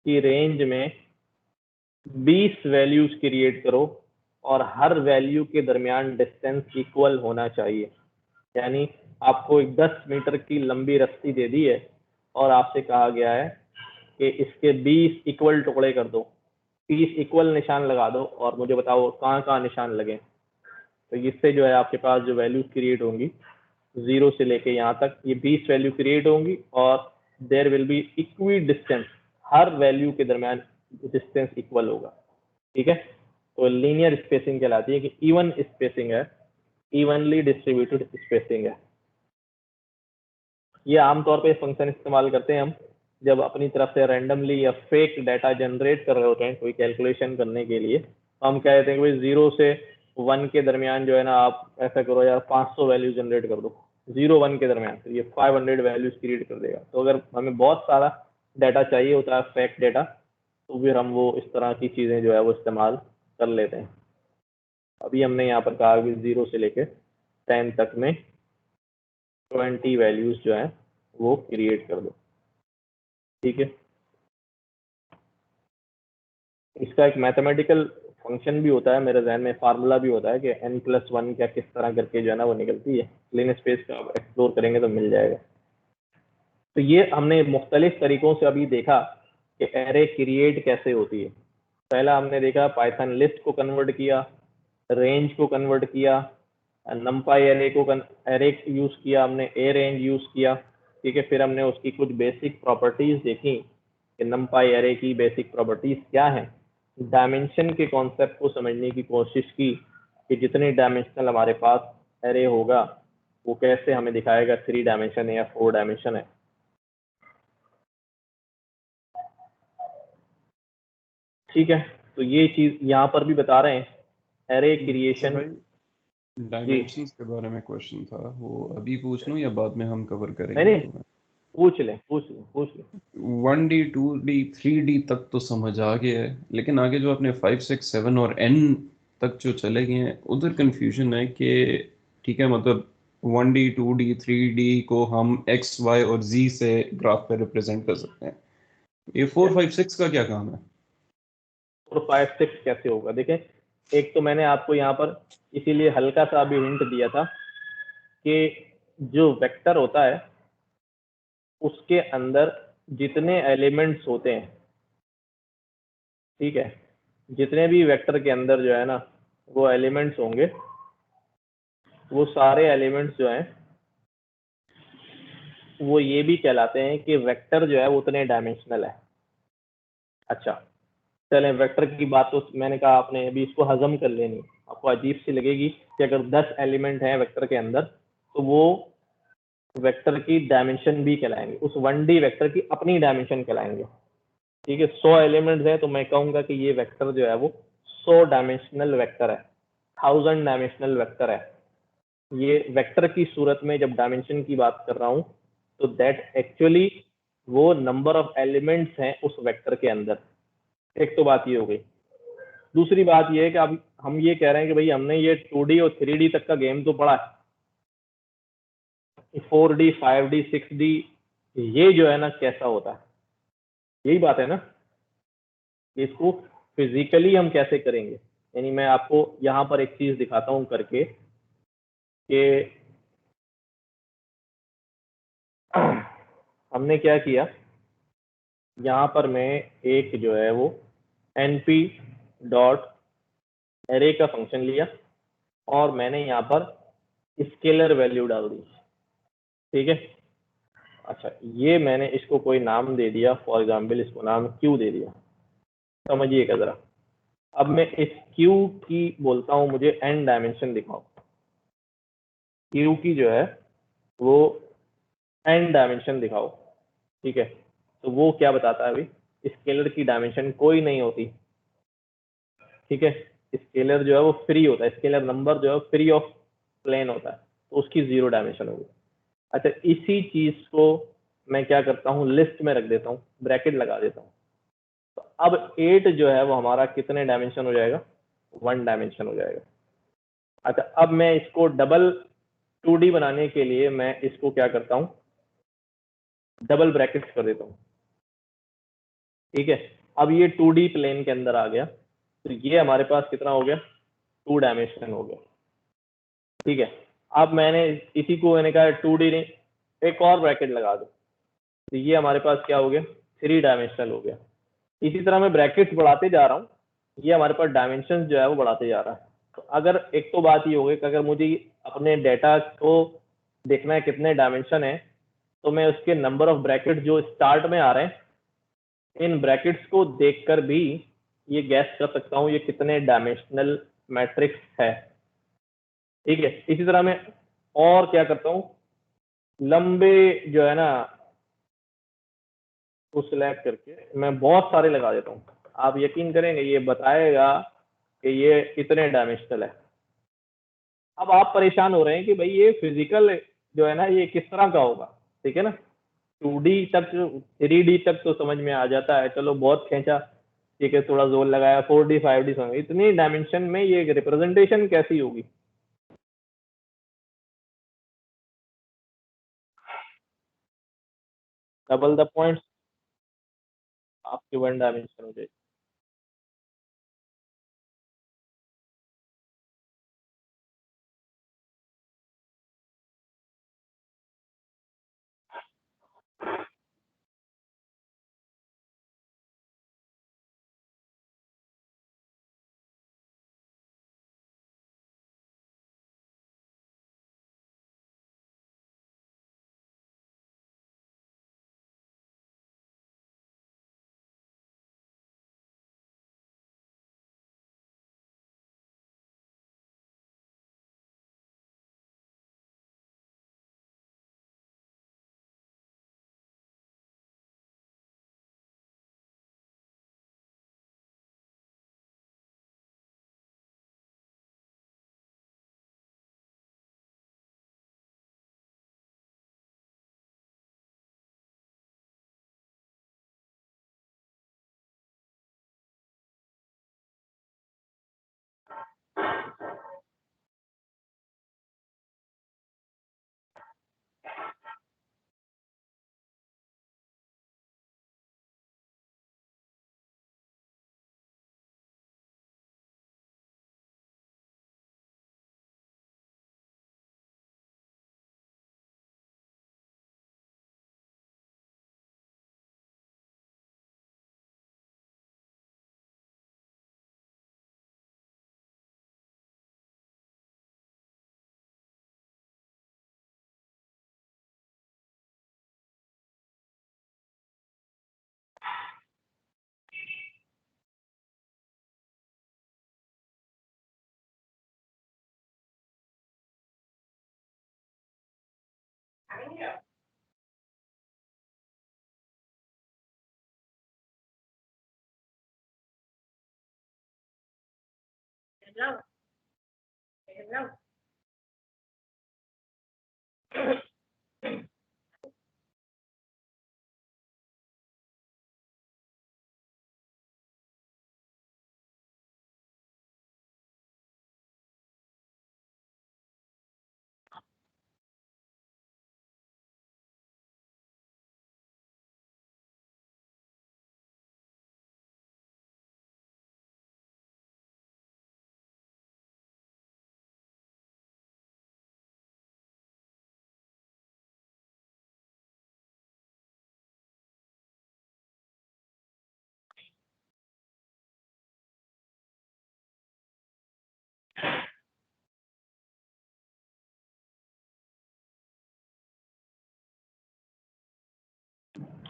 की रेंज में 20 वैल्यूज क्रिएट करो और हर वैल्यू के दरमियान डिस्टेंस इक्वल होना चाहिए। यानी आपको एक 10 मीटर की लंबी रस्सी दे दी है और आपसे कहा गया है कि इसके 20 इक्वल टुकड़े कर दो, 30 इक्वल निशान लगा दो और मुझे बताओ कहाँ कहाँ निशान लगे। तो इससे जो है आपके पास जो वैल्यूज क्रिएट होंगी 0 से लेके यहाँ तक ये 20 वैल्यू क्रिएट होंगी और there will be equidistance, हर वैल्यू के दरमियान डिस्टेंस इक्वल होगा। ठीक है, तो लीनियर स्पेसिंग कहलाती है कि इवन स्पेसिंग है, इवनली डिस्ट्रीब्यूटेड स्पेसिंग है। ये आमतौर पे फंक्शन इस्तेमाल करते हैं हम जब अपनी तरफ से रैंडमली या फेक डाटा जनरेट कर रहे होते हैं कोई कैलकुलेशन करने के लिए। हम कह देते हैं कि भाई 0 से 1 के दरमियान जो है ना आप ऐसा करो यार 500 वैल्यू जनरेट कर दो 0-1 के दरमियान, तो ये 500 वैल्यूज क्रिएट कर देगा। तो अगर हमें बहुत सारा डाटा चाहिए होता है फेक डाटा, तो फिर हम वो इस तरह की चीज़ें जो है वो इस्तेमाल कर लेते हैं। अभी हमने यहाँ पर कहा कि 0 से लेकर 10 तक में 20 वैल्यूज जो है वो क्रिएट कर दो। ठीक है, इसका एक मैथमेटिकल फंक्शन भी होता है, मेरे जहन में फार्मूला भी होता है कि n+1 क्या किस तरह करके जो है ना वो निकलती है। लिन स्पेस का एक्सप्लोर करेंगे तो मिल जाएगा। तो ये हमने मुख्तलिफ तरीकों से अभी देखा कि एरे क्रिएट कैसे होती है। पहला हमने देखा पाइथन लिस्ट को कन्वर्ट किया, रेंज को कन्वर्ट किया, नंपाई एरे को एरे यूज किया, हमने ए रेंज यूज किया। ठीक है, फिर हमने उसकी कुछ बेसिक प्रॉपर्टीज देखी कि नंपाई एरे की बेसिक प्रॉपर्टीज क्या हैं। डायमेंशन के कॉन्सेप्ट को समझने की कोशिश की कि जितने डायमेंशनल हमारे पास एरे होगा वो कैसे हमें दिखाएगा 3 डायमेंशन है या 4 डायमेंशन है। ठीक है, तो ये चीज यहाँ पर भी बता रहे हैं एरे क्रिएशन। डायमेंशंस के बारे में क्वेश्चन था, वो अभी पूछ लूं या बाद में हम कवर करेंगे? नहीं पूछ लें। 1D 2D 3D तक तो समझ आ गया है, लेकिन आगे जो आपने 5 6 7 और n तक जो चले गए हैं उधर कंफ्यूजन है कि ठीक है, मतलब 1D 2D 3D को हम x y और z से ग्राफ पे रिप्रेजेंट कर सकते हैं, ये 4 5 6 का क्या काम है? 4 5 6 कैसे होगा? देखें, एक तो मैंने आपको यहाँ पर इसीलिए हल्का सा अभी हिंट दिया था कि जो वेक्टर होता है उसके अंदर जितने एलिमेंट्स होते हैं, ठीक है, जितने भी वेक्टर के अंदर जो है ना वो एलिमेंट्स होंगे, वो सारे एलिमेंट्स जो हैं वो ये भी कहलाते हैं कि वेक्टर जो है वो उतने डायमेंशनल है। अच्छा चलें, वेक्टर की बात तो मैंने कहा आपने अभी इसको हजम कर लेनी। आपको अजीब सी लगेगी कि अगर 10 एलिमेंट हैं वेक्टर के अंदर तो वो वेक्टर की डायमेंशन भी कहलाएंगे, उस 1D वेक्टर की अपनी डायमेंशन कहलाएंगे। ठीक है, 100 एलिमेंट्स हैं तो मैं कहूंगा कि ये वेक्टर जो है वो 100 डायमेंशनल वेक्टर है, 1000 डायमेंशनल वेक्टर है। ये वेक्टर की सूरत में जब डायमेंशन की बात कर रहा हूं तो दैट एक्चुअली वो नंबर ऑफ एलिमेंट्स हैं उस वेक्टर के अंदर। एक तो बात ये हो गई। दूसरी बात ये है कि अब हम ये कह रहे हैं कि भाई हमने ये 2D और 3D तक का गेम तो पढ़ा है, 4D 5D 6D ये जो है ना कैसा होता है, यही बात है ना, इसको फिजिकली हम कैसे करेंगे। यानी मैं आपको यहाँ पर एक चीज दिखाता हूँ करके कि हमने क्या किया। यहाँ पर मैं एक जो है वो np डॉट एरे का फंक्शन लिया और मैंने यहाँ पर स्केलर वैल्यू डाल दी। ठीक है, अच्छा ये मैंने इसको कोई नाम दे दिया, फॉर एग्जाम्पल इसको नाम q दे दिया। समझिएगा जरा, अब मैं इस q की बोलता हूँ मुझे n डायमेंशन दिखाओ। q की जो है वो n डायमेंशन दिखाओ। ठीक है, तो वो क्या बताता है अभी, स्केलर की डायमेंशन कोई नहीं होती। ठीक है, स्केलर जो है वो फ्री होता है, स्केलर नंबर जो है फ्री ऑफ प्लेन होता है, तो उसकी 0 डायमेंशन होगी। अच्छा इसी चीज को मैं क्या करता हूँ लिस्ट में रख देता हूँ, ब्रैकेट लगा देता हूँ। तो अब 8 जो है वो हमारा कितने डायमेंशन हो जाएगा, 1 डायमेंशन हो जाएगा। अच्छा, अब मैं इसको डबल 2D बनाने के लिए मैं इसको क्या करता हूँ, डबल ब्रैकेट्स कर देता हूँ। ठीक है, अब ये 2D प्लेन के अंदर आ गया, तो ये हमारे पास कितना हो गया, 2 डायमेंशन हो गया। ठीक है, अब मैंने इसी को मैंने कहा 2D ने एक और ब्रैकेट लगा दो, तो ये हमारे पास क्या हो गया, 3 डायमेंशनल हो गया। इसी तरह मैं ब्रैकेट्स बढ़ाते जा रहा हूँ, ये हमारे पास डायमेंशन जो है वो बढ़ाते जा रहा है। तो अगर एक तो बात ये हो गई कि अगर मुझे अपने डेटा को देखना है कितने डायमेंशन है, तो मैं उसके नंबर ऑफ ब्रैकेट जो स्टार्ट में आ रहे हैं, इन ब्रैकेट्स को देखकर भी ये गैस कर सकता हूँ ये कितने डायमेंशनल मैट्रिक्स है। ठीक है, इसी तरह मैं और क्या करता हूँ, लंबे जो है ना को सिलेक्ट करके मैं बहुत सारे लगा देता हूँ। आप यकीन करेंगे ये बताएगा कि ये इतने डायमेंशनल है। अब आप परेशान हो रहे हैं कि भाई ये फिजिकल जो है ना ये किस तरह का होगा। ठीक है ना, 2D तक 3D तक तो समझ में आ जाता है, चलो बहुत खींचा, ठीक है, थोड़ा जोर लगाया, 4D 5D समझ, इतनी डायमेंशन में ये रिप्रेजेंटेशन कैसी होगी। डबल द पॉइंट्स आपकी 1 डायमेंशन हो जाएगी।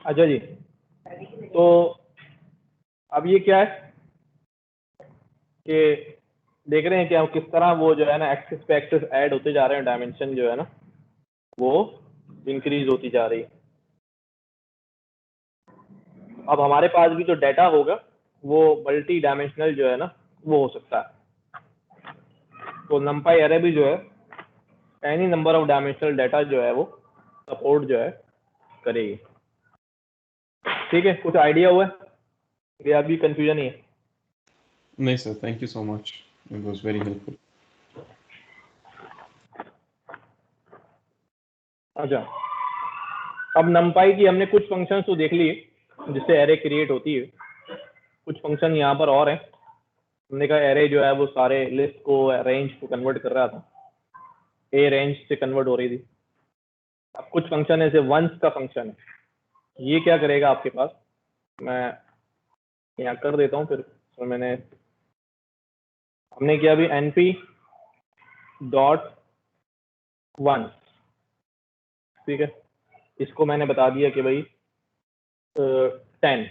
अच्छा जी, तो अब ये क्या है कि देख रहे हैं कि हम किस तरह वो जो है ना एक्सिस पे एक्सिस ऐड होते जा रहे हैं, डायमेंशन जो है ना वो इंक्रीज होती जा रही है। अब हमारे पास भी जो डाटा होगा वो मल्टी डायमेंशनल जो है ना वो हो सकता है। तो numpy array भी जो है any number of dimensional data जो है वो सपोर्ट जो है करेगी। ठीक है, कुछ आइडिया हुआ है? ये अभी कंफ्यूजन ही है? नहीं sir, thank you so much, it was very helpful. अच्छा, अब नमपाई की हमने कुछ फंक्शंस तो देख लिए जिससे एरे क्रिएट होती है। कुछ फंक्शन यहाँ पर और हैं। हमने कहा एरे जो है वो सारे लिस्ट को, रेंज को कन्वर्ट कर रहा था, ए रेंज से कन्वर्ट हो रही थी। अब कुछ फंक्शन है, जैसे वंस का फंक्शन है, ये क्या करेगा आपके पास, मैं यहाँ कर देता हूँ फिर। तो हमने किया अभी np डॉट वन, ठीक है। इसको मैंने बता दिया कि भाई 10।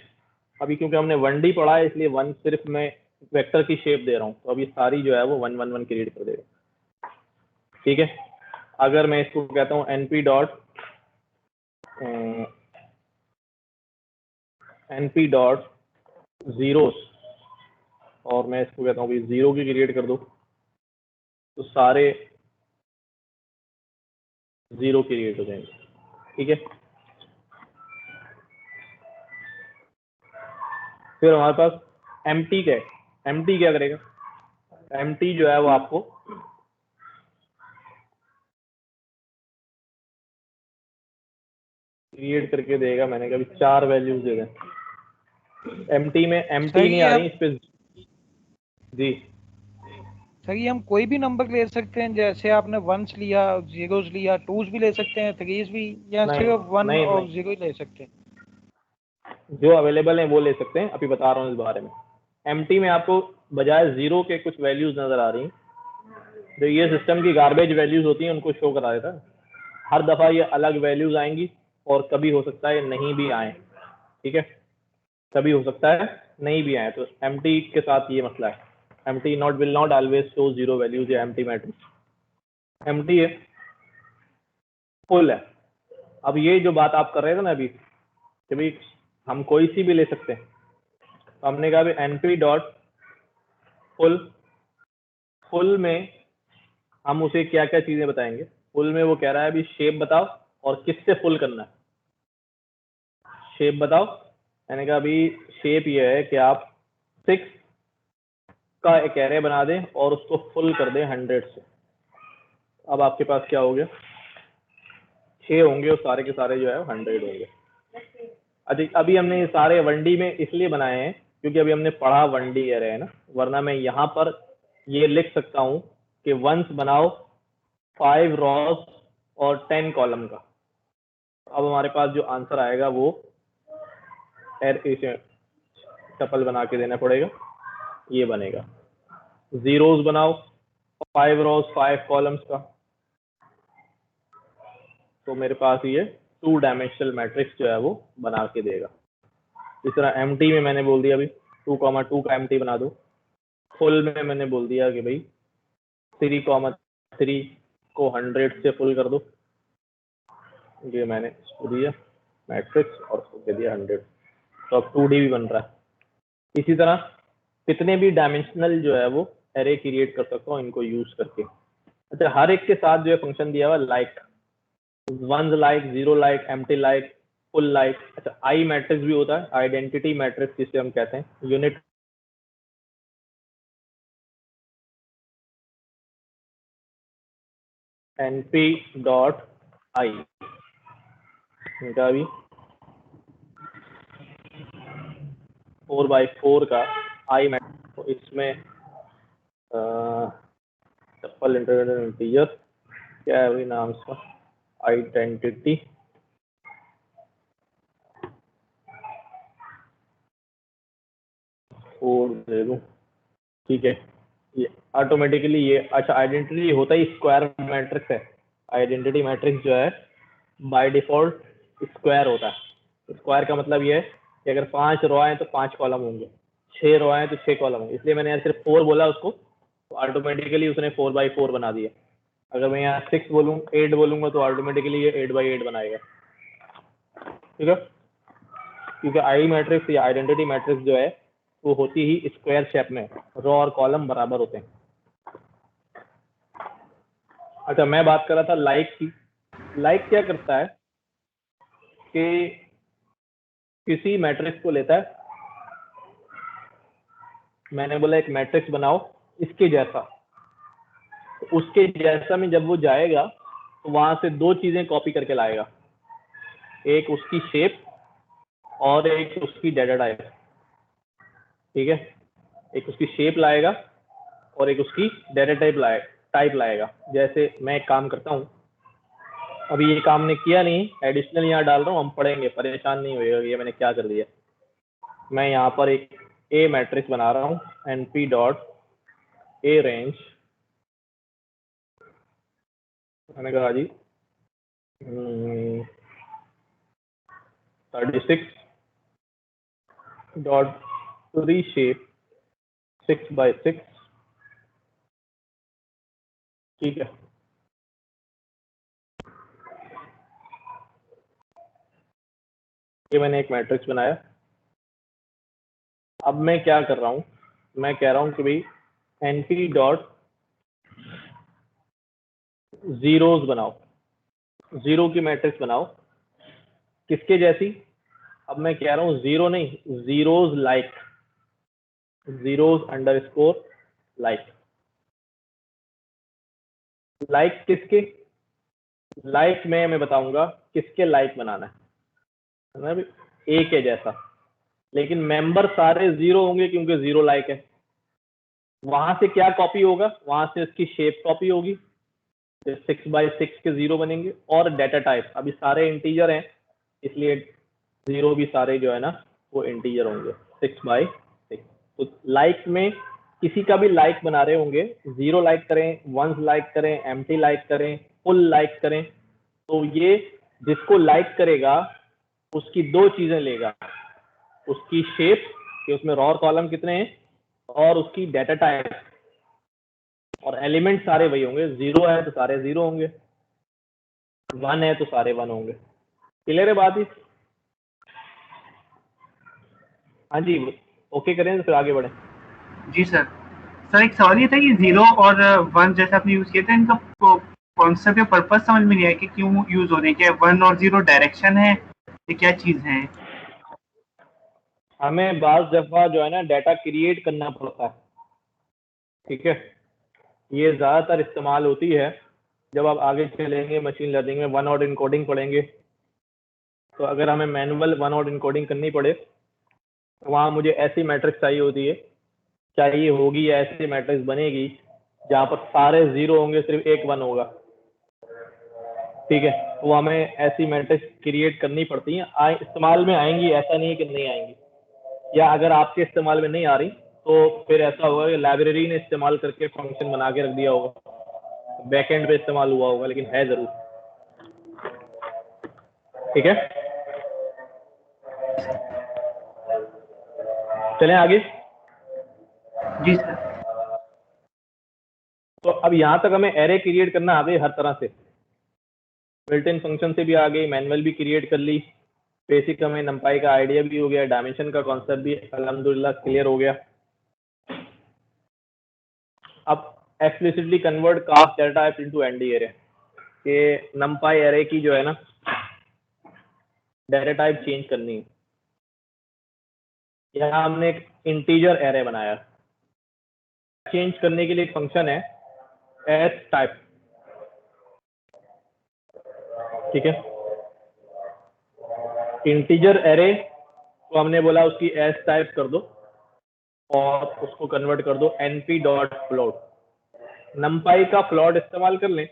अभी क्योंकि हमने 1D पढ़ा है इसलिए वन सिर्फ मैं वेक्टर की शेप दे रहा हूँ, तो अभी सारी जो है वो 1 1 1 क्रिएट कर देगा, ठीक है। अगर मैं इसको कहता हूँ np डॉट जीरोस, और मैं इसको कहता हूँ भाई 0 की क्रिएट कर दो, तो सारे 0 क्रिएट हो जाएंगे, ठीक है। फिर हमारे पास empty क्या है, empty क्या करेगा, empty जो है वो आपको क्रिएट करके देगा। मैंने कहा 4 वैल्यूज दे दें। empty में empty नहीं आ रही इस पे जी। सर ये हम कोई भी नंबर ले सकते हैं, जैसे आपने वंस लिया, जीरोस लिया, टूज भी ले सकते हैं, थ्रीज भी, या नहीं सिर्फ वन नहीं और नहीं, जीरो ही ले सकते हैं? जो अवेलेबल है वो ले सकते हैं, अभी बता रहा हूँ इस बारे में। empty में आपको बजाय 0 के कुछ वैल्यूज नजर आ रही हैं, जो ये सिस्टम की गार्बेज वैल्यूज होती हैं उनको शो करा देता है। हर दफा ये अलग वैल्यूज आएंगी और कभी हो सकता है नहीं भी आए, ठीक है। कभी हो सकता है नहीं भी आए, तो empty के साथ ये मसला है। empty not will not always show 0 values या empty मैट्रिक्स। empty है, फुल है। अब ये जो बात आप कर रहे थे ना अभी कि भाई हम कोई सी भी ले सकते हैं, तो हमने कहा भाई np डॉट फुल, फुल में हम उसे क्या क्या चीजें बताएंगे। फुल में वो कह रहा है अभी शेप बताओ और किससे फुल करना है, शेप बताओ। मैंने कहा अभी शेप ये है कि आप 6 का एक एरे बना दें और उसको फुल कर दें 100 से। अब आपके पास क्या हो गया, 6 होंगे और सारे के सारे जो है 100 होंगे। अच्छा, अभी हमने ये सारे 1D में इसलिए बनाए हैं क्योंकि अभी हमने पढ़ा 1D एरे है ना, वरना मैं यहाँ पर ये लिख सकता हूँ कि वंस बनाओ 5 रॉस और 10 कॉलम का। अब हमारे पास जो आंसर आएगा वो इसे टपल बना के देना पड़ेगा, ये बनेगा। जीरोस बनाओ 5 रॉस 5 कॉलम्स का, तो मेरे पास ये 2 डायमेंशनल मैट्रिक्स जो है वो बना के देगा। इस तरह empty में मैंने बोल दिया अभी 2,2 का empty बना दो। फुल में मैंने बोल दिया कि भाई 3,3 को 100 से फुल कर दो, ये मैंने इसको दिया मैट्रिक्स और उसको दे दिया 100, तो अब 2D भी बन रहा है। इसी तरह कितने भी डायमेंशनल जो है वो एरे क्रिएट कर सकता हूँ इनको यूज करके। अच्छा, हर एक के साथ जो है फंक्शन दिया हुआ like, ones like, zero like, empty like, full like. अच्छा, आई मैट्रिक्स भी होता है, आइडेंटिटी मैट्रिक्स जिसे हम कहते हैं, यूनिट np डॉट आई, इनका भी 4x4 का आई मैट्रिक्स। तो इसमें ट्रिपल इंटीजर क्या है भाई नाम इसका, आइडेंटिटी और दे दूं, ठीक है। ये ऑटोमेटिकली ये, अच्छा आइडेंटिटी होता ही स्क्वायर मैट्रिक्स है। आइडेंटिटी मैट्रिक्स जो है बाय डिफॉल्ट स्क्वायर होता है। स्क्वायर का मतलब ये है कि अगर 5 रो हैं तो 5 कॉलम होंगे, 6 रो हैं तो 6 कॉलम होंगे। इसलिए मैंने यहाँ सिर्फ 4 बोला उसको, तो ऑटोमेटिकली उसने 4x4 बना दिया। अगर मैं यहाँ 6 बोलूँ, 8 बोलूंगा तो ऑटोमेटिकली ये 8x8 बनाएगा, ठीक है। क्योंकि आई मैट्रिक्स या आइडेंटिटी मैट्रिक्स जो है वो होती ही स्क्वायर शेप में, रो और कॉलम बराबर होते हैं। अच्छा, मैं बात कर रहा था लाइक की। लाइक क्या करता है कि किसी मैट्रिक्स को लेता है मैंने बोला एक मैट्रिक्स बनाओ इसके जैसा, तो उसके जैसा में जब वो जाएगा तो वहां से दो चीजें कॉपी करके लाएगा, एक उसकी शेप और एक उसकी डेटा टाइप। ठीक है, एक उसकी शेप लाएगा और एक उसकी डेटा टाइप लाएगा। जैसे मैं एक काम करता हूँ, अभी ये काम ने किया नहीं, एडिशनल यहाँ डाल रहा हूँ, हम पढ़ेंगे, परेशान नहीं होइएगा ये मैंने क्या कर दिया। मैं यहाँ पर एक ए मैट्रिक्स बना रहा हूँ, np डॉट ए रेंज, मैंने कहा जी 36 डॉट रीशेप 6x6। ठीक है, ये मैंने एक मैट्रिक्स बनाया। अब मैं क्या कर रहा हूँ, मैं कह रहा हूँ कि भाई np डॉट जीरोस बनाओ, जीरो की मैट्रिक्स बनाओ किसके जैसी। अब मैं कह रहा हूँ जीरो नहीं, zeros like, zeros underscore like. Like किसके, लाइक में मैं बताऊंगा किसके लाइक बनाना है ना, ए के जैसा, लेकिन मेंबर सारे जीरो होंगे क्योंकि जीरो लाइक है। वहां से क्या कॉपी होगा, वहां से इसकी शेप कॉपी होगी, 6x6 के जीरो बनेंगे। और डेटा टाइप, अभी सारे इंटीजर हैं इसलिए जीरो भी सारे जो है ना वो इंटीजर होंगे 6x6। तो लाइक में किसी का भी लाइक बना रहे होंगे, जीरो लाइक करें, वंस लाइक करें, एम्प्टी लाइक करें, फुल लाइक करें, तो ये जिसको लाइक करेगा उसकी दो चीजें लेगा, उसकी शेप कि उसमें रॉ कॉलम कितने हैं, और उसकी डेटा टाइप। और एलिमेंट सारे वही होंगे, जीरो है तो सारे जीरो होंगे, वन है तो सारे वन होंगे। क्लियर है बात ही? हाँ जी, ओके करें तो फिर आगे बढ़े। जी सर। सर एक सवाल ये था कि जीरो और वन जैसे आपने यूज किया था, इनका कॉन्सेप्ट या पर्पस समझ में नहीं आया कि क्यों यूज हो रहे हैं। क्या वन और जीरो डायरेक्शन है, ये क्या चीज है? हमें बाज दफा जो है ना डाटा क्रिएट करना पड़ता है। ठीक है, ये ज्यादातर इस्तेमाल होती है जब आप आगे चलेंगे मशीन लर्निंग में वन ऑर्डर इनकोडिंग पढ़ेंगे, तो अगर हमें मैनुअल वन ऑर्डर इनकोडिंग करनी पड़े तो वहाँ मुझे ऐसी मैट्रिक्स चाहिए होती है, चाहिए होगी या ऐसी मैट्रिक्स बनेगी जहाँ पर सारे जीरो होंगे, सिर्फ एक वन होगा। ठीक है, तो हमें ऐसी मैट्रिक्स क्रिएट करनी पड़ती हैं, इस्तेमाल में आएंगी, ऐसा नहीं है कि नहीं आएंगी। या अगर आपके इस्तेमाल में नहीं आ रही तो फिर ऐसा होगा कि लाइब्रेरी ने इस्तेमाल करके फंक्शन बना के रख दिया होगा, बैकएंड पे इस्तेमाल हुआ होगा, लेकिन है जरूर। ठीक है, चलें आगे। जी सर। तो अब यहाँ तक हमें एरे क्रिएट करना आ गई हर तरह से, बिल्ट इन फंक्शन से भी आ गई, मैनुअल भी क्रिएट कर ली, बेसिक हमें नंपाई का आइडिया भी हो गया, डायमेंशन का कॉन्सेप्ट भी अल्हम्दुलिल्लाह क्लियर हो गया। अब explicitly convert cast data type into ND array, कि नंपाई एरे की जो है ना डेटा टाइप चेंज करनी है। यहाँ हमने एक इंटीजर एरे बनाया, चेंज करने के लिए एक फंक्शन है एस टाइप। ठीक है, इंटीजर एरे को हमने बोला उसकी एस टाइप कर दो और उसको कन्वर्ट कर दो np डॉट फ्लोट। नंपाई का फ्लोट इस्तेमाल कर लें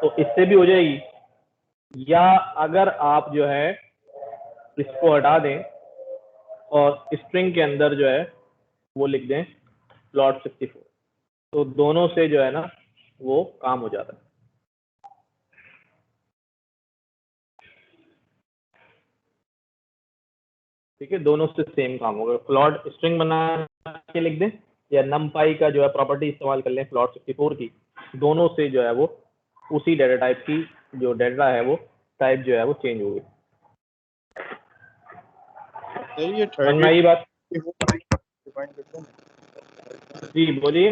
तो इससे भी हो जाएगी, या अगर आप जो है इसको हटा दें और स्ट्रिंग के अंदर जो है वो लिख दें प्लॉट 64, तो दोनों से जो है ना वो काम हो जाता है। ठीक है, दोनों से सेम काम होगा, प्लॉट स्ट्रिंग बना के लिख दें या नमपाई का जो है प्रॉपर्टी इस्तेमाल कर लें प्लॉट 64 की, दोनों से जो है वो उसी डेटा टाइप की जो डेटा है वो टाइप जो है वो चेंज होगी। ये समझ आई बात? जी बोलिए।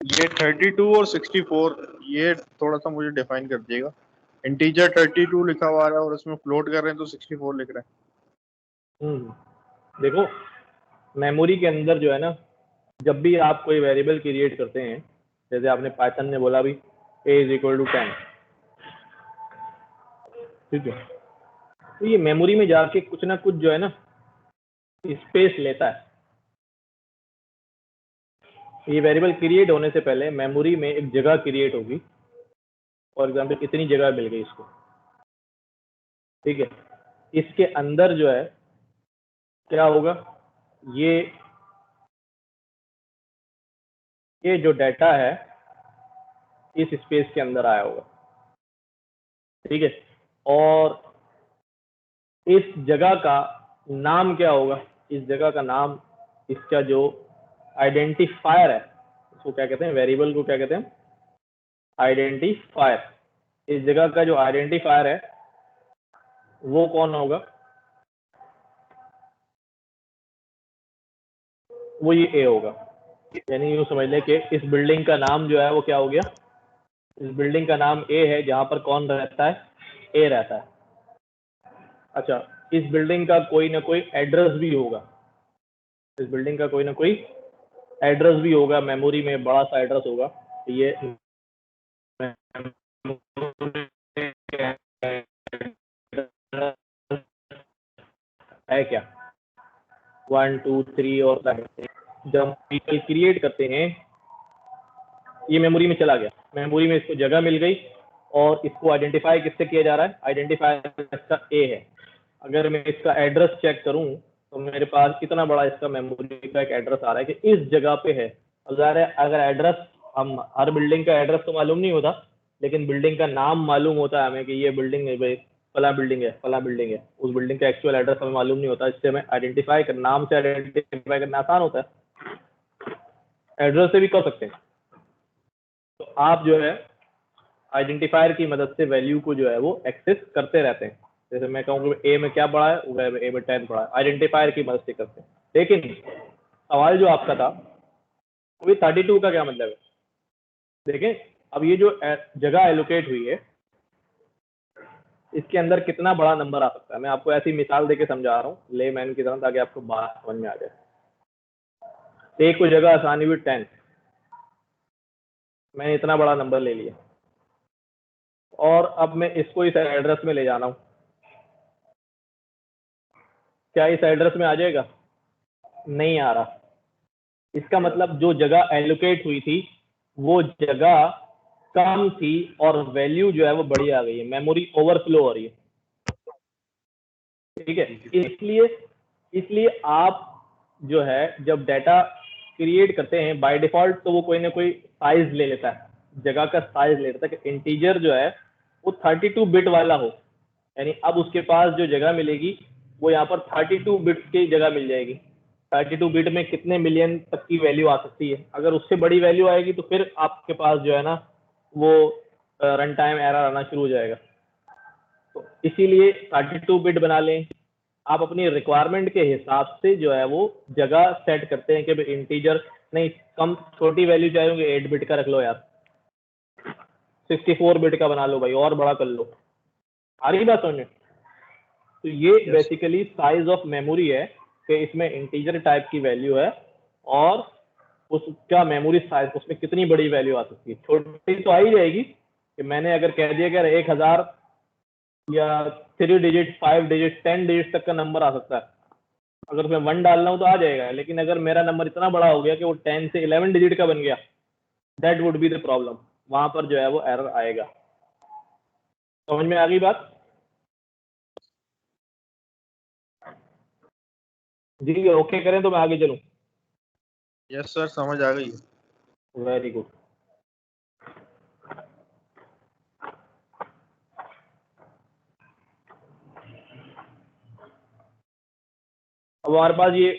ये 32 और 64 ये थोड़ा सा मुझे डिफाइन कर दीजिएगा। इंटीजर 32 लिखा हुआ है और उसमें फ्लोट कर रहे हैं तो 64 लिख रहे हैं। देखो मेमोरी के अंदर जो है ना, जब भी आप कोई वेरिएबल क्रिएट करते हैं, जैसे आपने पाइथन में बोला भी a = 10, ठीक है, तो ये मेमोरी में जाके कुछ ना कुछ जो है ना स्पेस लेता है। ये वेरिएबल क्रिएट होने से पहले मेमोरी में एक जगह क्रिएट होगी, फॉर एग्जाम्पल इतनी जगह मिल गई इसको, ठीक है। इसके अंदर जो है क्या होगा, ये जो डाटा है इस स्पेस के अंदर आया होगा, ठीक है। और इस जगह का नाम क्या होगा, इस जगह का नाम, इसका जो आइडेंटिफायर है, उसको क्या कहते हैं, वेरिएबल को क्या कहते हैं, आइडेंटिफायर। इस जगह का जो आइडेंटिफायर है वो कौन होगा, वो ये ए होगा। यानी यूँ समझ लें कि इस बिल्डिंग का नाम जो है वो क्या हो गया, इस बिल्डिंग का नाम ए है, जहां पर कौन रहता है, ए रहता है। अच्छा, इस बिल्डिंग का कोई ना कोई एड्रेस भी होगा, इस बिल्डिंग का कोई ना कोई एड्रेस भी होगा, मेमोरी में बड़ा सा एड्रेस होगा। ये है क्या 1 2 3 और जब पीपल क्रिएट करते हैं, ये मेमोरी में चला गया, मेमोरी में इसको जगह मिल गई और इसको आइडेंटिफाई किससे किया जा रहा है, आइडेंटिफायर इसका ए है। अगर मैं इसका एड्रेस चेक करूं तो मेरे पास कितना बड़ा इसका मेमोरी का एक एड्रेस आ रहा है कि इस जगह पे है। अगर एड्रेस, हम हर बिल्डिंग का एड्रेस तो मालूम नहीं होता, लेकिन बिल्डिंग का नाम मालूम होता है हमें कि ये बिल्डिंग है भाई, फला बिल्डिंग है, फला बिल्डिंग है। उस बिल्डिंग का एक्चुअल एड्रेस हमें मालूम नहीं होता, इससे हमें आइडेंटिफाई कर, नाम से आइडेंटिफाई करना आसान होता है, एड्रेस से भी कर सकते हैं। तो आप जो है आइडेंटिफायर की मदद से वैल्यू को जो है वो एक्सेस करते रहते हैं। जैसे मैं कहूँ ए में क्या पड़ा है, वो ए में 10 पड़ा है, आइडेंटिफायर की मदद से करते हैं। लेकिन सवाल जो आपका था वो 32 का क्या मतलब है, देखें। अब ये जो जगह एलोकेट हुई है, इसके अंदर कितना बड़ा नंबर आ सकता है। मैं आपको ऐसी मिसाल देके समझा रहा हूँ लेमैन की तरह, ताकि आपको बात समझ में आ जाए। एक को जगह आसानी हुई 10, मैंने इतना बड़ा नंबर ले लिया और अब मैं इसको इस एड्रेस में ले जाना हूँ, क्या इस एड्रेस में आ जाएगा, नहीं आ रहा। इसका मतलब जो जगह एलोकेट हुई थी वो जगह कम थी और वैल्यू जो है वो बड़ी आ गई है, मेमोरी ओवरफ्लो हो रही है, ठीक है। इसलिए आप जो है जब डाटा क्रिएट करते हैं बाय डिफॉल्ट, तो वो कोई ना कोई साइज ले लेता है, जगह का साइज ले लेता है कि इंटीजर जो है वो 32 बिट वाला हो। यानी अब उसके पास जो जगह मिलेगी वो यहाँ पर 32 बिट्स की जगह मिल जाएगी। 32 बिट में कितने मिलियन तक की वैल्यू आ सकती है। अगर उससे बड़ी वैल्यू आएगी तो फिर आपके पास जो है ना वो रन टाइम एरर आना शुरू हो जाएगा। तो इसीलिए 32 बिट बना लें। आप अपनी रिक्वायरमेंट के हिसाब से जो है वो जगह सेट करते हैं कि इंटीजर नहीं, कम छोटी वैल्यू चाहोगे 8 बिट का रख लो यार, 64 बिट का बना लो भाई, और बड़ा कर लो। आ रही बात समझ में? तो ये बेसिकली साइज ऑफ मेमोरी है कि इसमें इंटीजर टाइप की वैल्यू है और उसका मेमोरी साइज, उसमें कितनी बड़ी वैल्यू आ सकती है। छोटी तो आ ही जाएगी कि मैंने अगर कह दिया कि 1000 या 3 डिजिट 5 डिजिट 10 डिजिट तक का नंबर आ सकता है, अगर मैं 1 डाल रहा हूँ तो आ जाएगा। लेकिन अगर मेरा नंबर इतना बड़ा हो गया कि वो 10 से 11 डिजिट का बन गया, that would be the problem, वहां पर जो है वो एरर आएगा। समझ में आ गई बात? जी ओके करें तो मैं आगे चलूं? यस सर, समझ आ गई। Very good. अब हमारे पास ये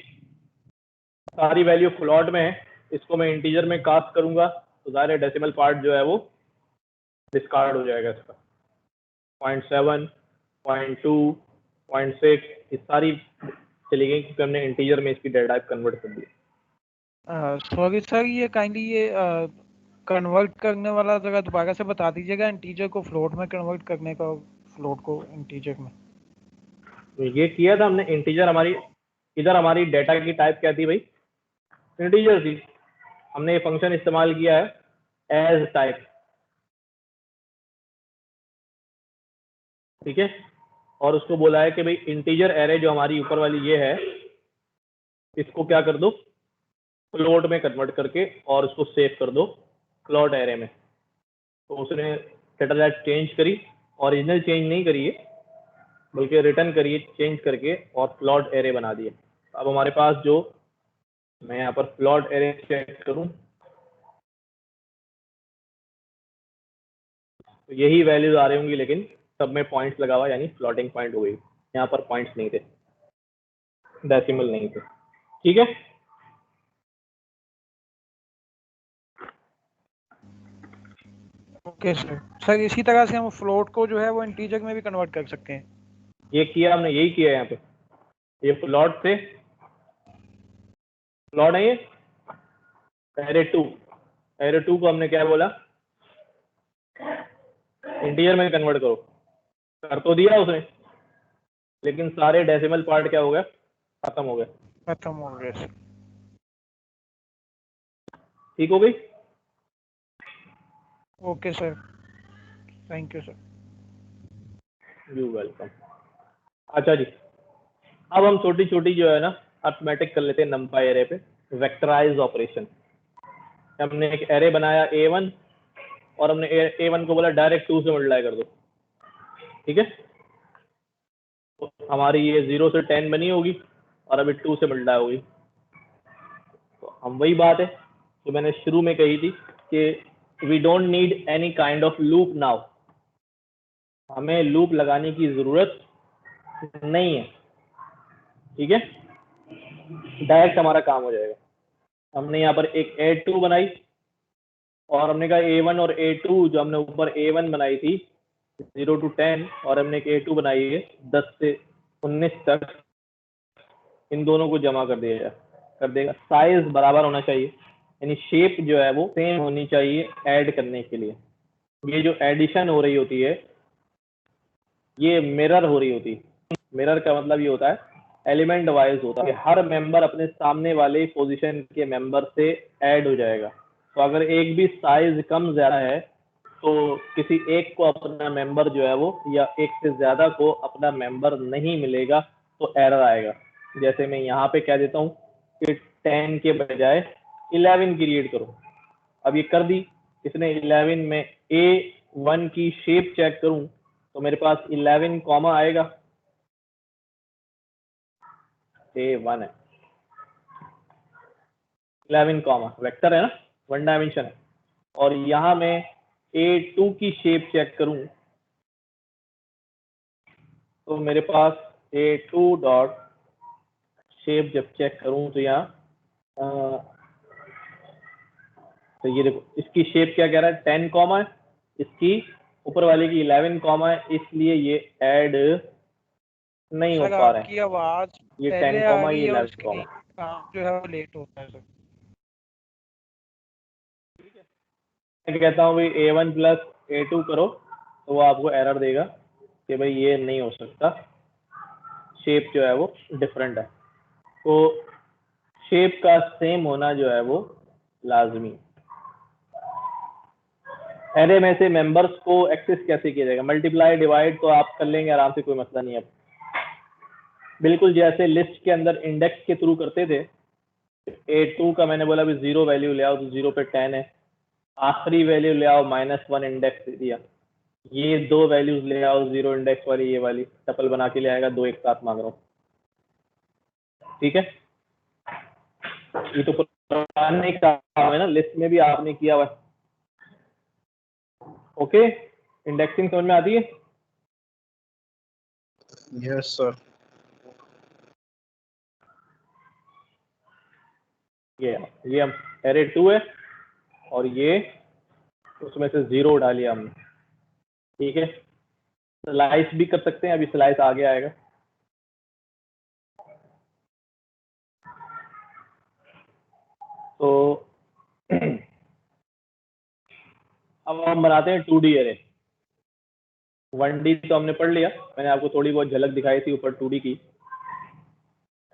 सारी वैल्यू फ्लोट में है, इसको मैं इंटीजर में कास्ट करूंगा तो सारे डेसिमल पार्ट जो है वो डिस्कार्ड हो जाएगा। इसका 0.7 0.2 0.6 ये सारी चली गई क्योंकि हमने इंटीजर में इसकी डेटा टाइप कन्वर्ट कर दिया। सॉरी सर, ये काइंडली ये कन्वर्ट करने वाला जगह दोबारा से बता दीजिएगा, इंटीजर को फ्लोट में कन्वर्ट करने का, फ्लोट को इंटीजर में। तो ये किया था हमने, इंटीजर हमारी इधर हमारी डेटा की टाइप क्या थी भाई, इंटीजर थी। हमने ये फंक्शन इस्तेमाल किया है एज टाइप, ठीक है, और उसको बोला है कि भाई इंटीजर एरे जो हमारी ऊपर वाली ये है इसको क्या कर दो, फ्लोट में कन्वर्ट करके और उसको सेव कर दो फ्लोट एरे में। तो उसने डेटा चेंज करी, ओरिजिनल चेंज नहीं करी है बल्कि रिटर्न करिए चेंज करके और फ्लोट एरे बना दिए। अब हमारे पास जो, मैं यहाँ पर फ्लोट एरे चेक करूँ तो यही वैल्यूज आ रही होंगी, लेकिन सब में पॉइंट्स लगा हुआ यानी फ्लोटिंग पॉइंट हो गई। यहाँ पर पॉइंट्स नहीं थे, डेसिमल नहीं थे, ठीक है। Okay sir. सर इसी तरह से हम फ्लोट को जो है वो इंटीजर में भी कन्वर्ट कर सकते हैं। ये किया हमने, यही किया है यहाँ पे, ये फ्लोट से फ्लोट है ये एरे टू को हमने क्या बोला, इंटीजर में कन्वर्ट करो। कर तो दिया उसने, लेकिन सारे डेसिमल पार्ट क्या हो गया, खत्म हो गया। खत्म हो गया सर। ठीक हो गई। Okay sir, thank you sir. You welcome. अच्छा जी, अब हम छोटी छोटी जो है ना अर्थमेटिक कर लेते हैं नंपाई एरे पे, वेक्टराइज ऑपरेशन। हमने एक एरे बनाया A1 और हमने A1 को बोला डायरेक्ट 2 से मल्टीप्लाई कर दो, ठीक है। तो हमारी ये 0 से 10 बनी होगी और अभी 2 से मल्टीप्लाई होगी। तो हम वही बात है जो मैंने शुरू में कही थी कि we don't need any kind of loop now, हमें लूप लगाने की जरूरत नहीं है, ठीक है, डायरेक्ट हमारा काम हो जाएगा। हमने यहाँ पर एक A2 बनाई और हमने कहा A1 और A2 जो हमने ऊपर A1 बनाई थी 0 to 10 और हमने एक A2 बनाई है 10 से 19 तक, इन दोनों को जमा कर दिया कर देगा। साइज बराबर होना चाहिए, यानी शेप जो है वो सेम होनी चाहिए ऐड करने के लिए। ये जो एडिशन हो रही होती है ये मिरर हो रही होती है। मिरर का मतलब ये होता है एलिमेंट वाइज होता है, हर मेंबर अपने सामने वाले पोजीशन के मेंबर से ऐड हो जाएगा। तो अगर एक भी साइज कम ज्यादा है तो किसी एक को अपना मेंबर जो है वो, या एक से ज्यादा को अपना मेंबर नहीं मिलेगा तो एरर आएगा। जैसे मैं यहाँ पे कह देता हूँ कि 10 के बजाय 11 क्रिएट करो, अब ये कर दी इसने 11 में A1 की शेप चेक करूं तो मेरे पास 11 कॉमा आएगा, A1 है 11 कॉमा वेक्टर है ना, 1 डायमेंशन है। और यहाँ मैं A2 की शेप चेक करूं तो मेरे पास A2 डॉट शेप जब चेक करूं तो यहाँ तो ये देखो इसकी शेप क्या कह रहा है 10 कॉमा है, इसकी ऊपर वाले की 11 कॉमा है, इसलिए ये ऐड नहीं हो पा रहा है। आपकी आवाज ये पहले 10 आ कॉमा रही ये है और 11 कॉमा काम जो है वो लेट होता है सर। मैं कहता हूँ भाई A1 प्लस A2 करो तो वो आपको एरर देगा कि भाई ये नहीं हो सकता, शेप जो है वो डिफरेंट है। तो शेप का सेम होना जो है वो लाजमी। एरे में से मेंबर्स को एक्सेस कैसे किया जाएगा, मल्टीप्लाई डिवाइड तो आप कर लेंगे आराम से, कोई मसला नहीं है। बिल्कुल जैसे लिस्ट के अंदर इंडेक्स के थ्रू करते थे, A2 का मैंने बोला भी 0 वैल्यू ले आओ तो 0 पे 10 है, आखिरी वैल्यू ले आओ -1 इंडेक्स दिया, ये दो वैल्यूज ले आओ 0 इंडेक्स वाली ये वाली, टपल बना के ले आएगा, दो एक साथ मांग रहा हूँ, ठीक है। ये तो पुराने काम है ना, लिस्ट में भी आपने किया हुआ। ओके, इंडेक्सिंग समझ में आती है? Yes sir. ये हम एरे 2 है और ये उसमें से 0 डालिए हमने, ठीक है। स्लाइस भी कर सकते हैं, अभी स्लाइस आगे आएगा। तो अब हम बनाते हैं 2D एरे। 1D तो हमने पढ़ लिया, मैंने आपको थोड़ी बहुत झलक दिखाई थी ऊपर 2D की।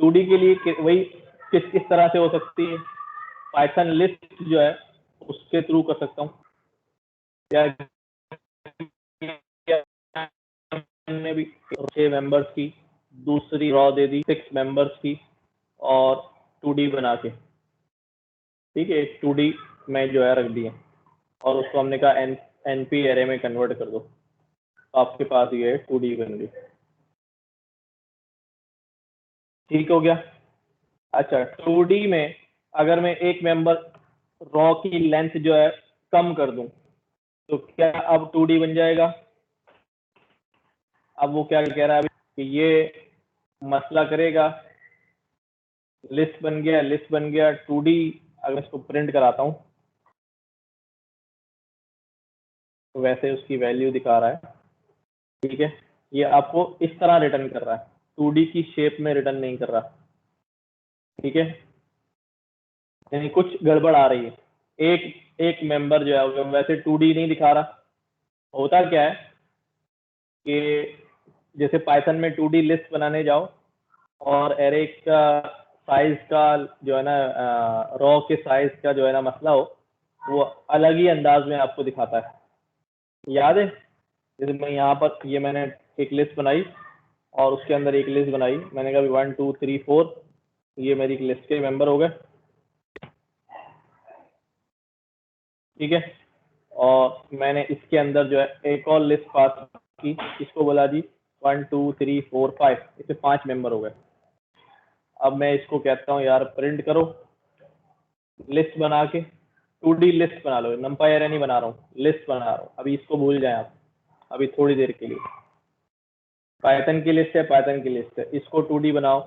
2D के लिए वही किस तरह से हो सकती है, पाइथन लिस्ट जो है उसके थ्रू कर सकता हूँ, या हमने भी 6 मेंबर्स की दूसरी रॉ दे दी 6 मेंबर्स की और 2D बना के, ठीक है, 2D में जो है रख दिए और उसको हमने कहा NP एरे में कन्वर्ट कर दो, तो आपके पास ये 2D बन गई। ठीक हो गया। अच्छा, 2D में अगर मैं एक मेंबर रॉ की लेंथ जो है कम कर दूं तो क्या अब 2D बन जाएगा? अब वो क्या कह रहा है कि ये मसला करेगा, लिस्ट बन गया 2D। अगर इसको प्रिंट कराता हूं तो वैसे उसकी वैल्यू दिखा रहा है, ठीक है, ये आपको इस तरह रिटर्न कर रहा है, 2D की शेप में रिटर्न नहीं कर रहा, ठीक है, यानी कुछ गड़बड़ आ रही है। एक मेंबर जो है वैसे 2D नहीं दिखा रहा। होता क्या है कि जैसे पाइथन में 2D लिस्ट बनाने जाओ और एरे का साइज का जो है ना, रॉ के साइज का जो है ना मसला हो, वो अलग ही अंदाज में आपको दिखाता है। याद है, जैसे मैं यहाँ पर ये मैंने एक लिस्ट बनाई और उसके अंदर एक लिस्ट बनाई, मैंने कहा 1 2 3 4, ये मेरी लिस्ट के मेंबर हो गए, ठीक है, और मैंने इसके अंदर जो है एक और लिस्ट पास की, इसको बोला जी 1 2 3 4 5, इससे 5 मेंबर हो गए। अब मैं इसको कहता हूँ यार प्रिंट करो, लिस्ट बना के 2D लिस्ट बना लो, नंपाई एरे नहीं बना रहा हूँ, लिस्ट बना रहा हूँ। अभी इसको भूल जाए आप, अभी थोड़ी देर के लिए पाइथन की लिस्ट है, पाइथन की लिस्ट है, इसको 2D बनाओ,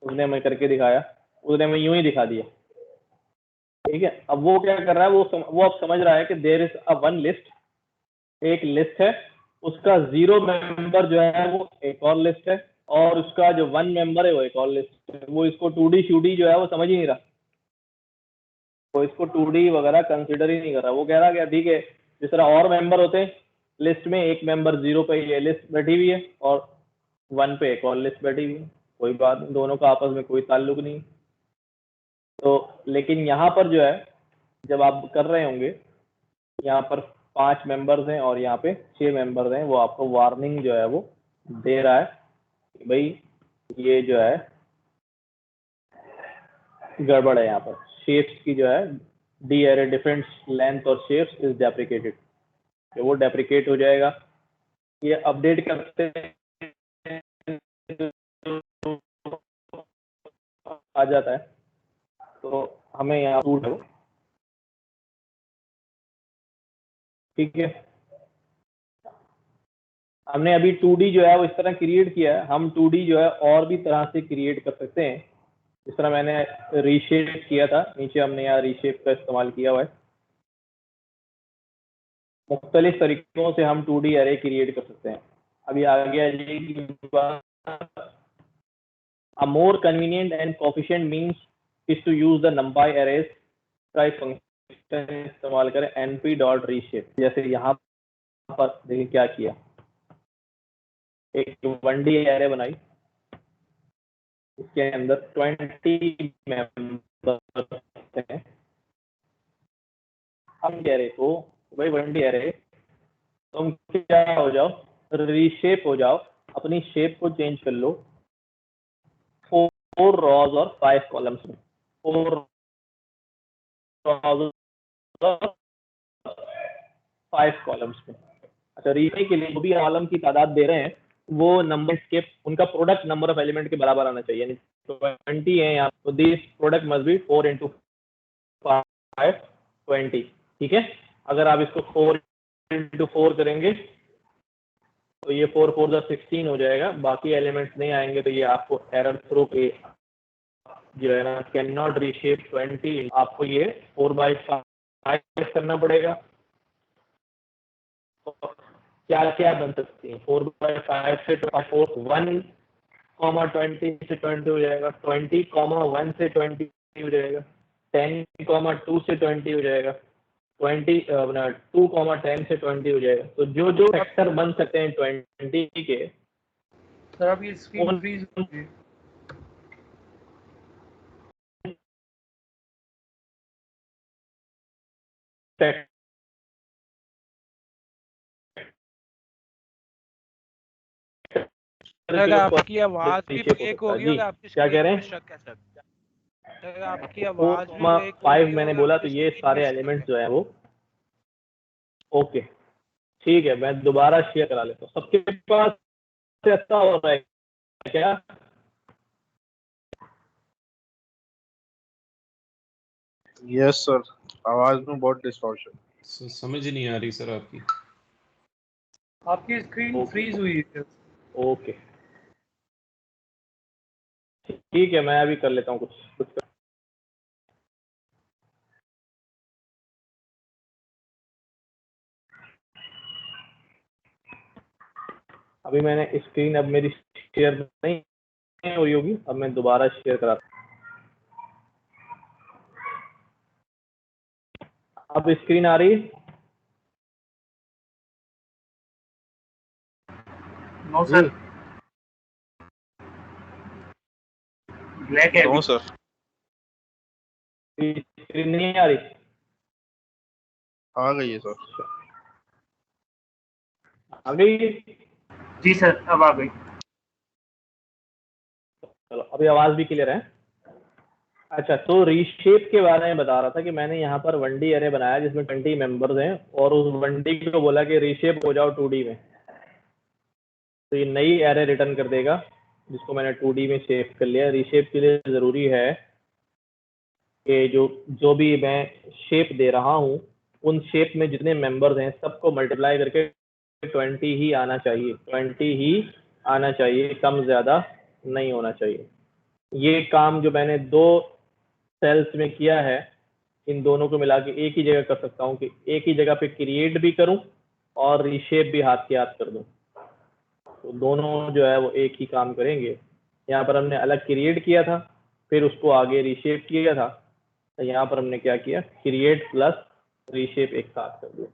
उसने मैं करके दिखाया, उसने मैं यूं ही दिखा दिया, ठीक है। अब वो क्या कर रहा है, वो अब समझ रहा है कि there is a one list, एक लिस्ट है, उसका 0 मेंबर जो है वो एक और लिस्ट है, और उसका जो 1 मेंबर है वो एक और लिस्ट है। वो इसको 2D शूडी जो है वो समझ ही नहीं रहा, वो इसको 2D वगैरह कंसिडर ही नहीं कर रहा। वो कह रहा क्या, ठीक है, जिस तरह और मेंबर होते हैं लिस्ट में, एक मेंबर 0 पे ये लिस्ट बैठी हुई है और 1 पे एक और लिस्ट बैठी हुई है, कोई बात नहीं, दोनों का आपस में कोई ताल्लुक नहीं। तो लेकिन यहाँ पर जो है जब आप कर रहे होंगे, यहाँ पर 5 मेंबर्स हैं और यहाँ पे 6 मेंबर्स हैं, वो आपको वार्निंग जो है वो दे रहा है कि भाई ये जो है गड़बड़ है। यहाँ पर शेप्स की जो है डी एरे डिफरेंट लेंथ और शेप्स इज डेप्रिकेटेड, तो वो डेप्रिकेट हो जाएगा। ये अपडेट करते आ जाता है, तो हमें यहाँ ठीक है। हमने अभी 2D जो है वो इस तरह क्रिएट किया है, हम 2D जो है और भी तरह से क्रिएट कर सकते हैं। जिस तरह मैंने रीशेप किया था, नीचे हमने यहाँ रीशेप का इस्तेमाल किया हुआ है। मुख्तलिफ तरीकों से हम 2D एरे क्रिएट कर सकते हैं। अभी आगे a more convenient and efficient means is to use the numpy arrays का एक फंक्शन इस्तेमाल करें np.reshape। जैसे यहाँ पर देखिए क्या किया, एक 1D एरे बनाई, इसके अंदर 20 मेंबर्स हैं। हम कह रहे तो भाई 1D एरे, तुम क्या हो जाओ, रीशेप हो जाओ, अपनी शेप को चेंज कर लो 4 रॉज और 5 कॉलम्स में, 4 रॉज और 5 कॉलम्स में। अच्छा, रीशेप के लिए जो भी कॉलम की तादाद दे रहे हैं वो नंबर के उनका प्रोडक्ट नंबर ऑफ एलिमेंट के बराबर आना चाहिए, यानी 20 है यहाँ, तो this product must be 4 into 5 20, ठीक है। अगर आप इसको 4 into 4 करेंगे तो ये 4 4 16 हो जाएगा, बाकी एलिमेंट्स नहीं आएंगे, तो ये आपको एरर थ्रो के जो है ना कैन नॉट रीशेप 20, आपको ये 4/5 करना पड़ेगा। तो क्या क्या बन सकती है, 4/5 से 4 1, 20 से 20 हो जाएगा, 20, 1 से 20 हो जाएगा, 10, 2 से 20 हो जाएगा, 2, 10 से 20 हो जाएगा। तो जो जो फैक्टर बन सकते हैं 20 के, सर अब ये स्क्रीन फ्रीज हो गई। आपकी आवाज भी ब्रेक हो गई होगा, आपकी क्या कह रहे हैं? आपकी आवाज भी ब्रेक हो 5 गई मैंने होगा, बोला आपकी तो ये screen सारे भी एलिमेंट्स stuck जो है वो ओके ठीक है। मैं दोबारा शेयर करा लेता हूँ। सबके पास ऐसा हो रहा है क्या? यस सर, आवाज में बहुत डिस्टॉर्शन। समझ नहीं आ रही सर आपकी। आपकी स्क्रीन फ्रीज हुई है। ओके ठीक है, मैं अभी कर लेता हूँ कुछ अभी मैंने स्क्रीन अब मेरी शेयर नहीं हुई होगी, अब मैं दोबारा शेयर करा। अब स्क्रीन आ रही है? नो सर, ब्लैक है। नो सर, स्क्रीन नहीं आ रही? आ गई है सर। आ गई? जी सर, अब आ गई। चलो अभी आवाज भी क्लियर है। अच्छा, तो रीशेप के बारे में बता रहा था कि मैंने यहाँ पर 1D एरे बनाया जिसमें 20 मेंबर्स हैं और उस 1D को बोला कि रीशेप हो जाओ 2D में, तो ये नई एरे रिटर्न कर देगा जिसको मैंने 2D में शेप कर लिया। रीशेप के लिए ज़रूरी है कि जो भी मैं शेप दे रहा हूँ उन शेप में जितने मेंबर्स हैं सबको मल्टीप्लाई करके 20 ही आना चाहिए, 20 ही आना चाहिए, कम ज़्यादा नहीं होना चाहिए। ये काम जो मैंने 2 सेल्स में किया है, इन दोनों को मिला के एक ही जगह कर सकता हूँ कि एक ही जगह पे क्रिएट भी करूँ और रीशेप भी हाथ के हाथ कर दूँ, तो दोनों जो है वो एक ही काम करेंगे। यहाँ पर हमने अलग क्रिएट किया था, फिर उसको आगे रीशेप किया था, तो यहाँ पर हमने क्या किया, क्रिएट प्लस रीशेप एक साथ कर दिया।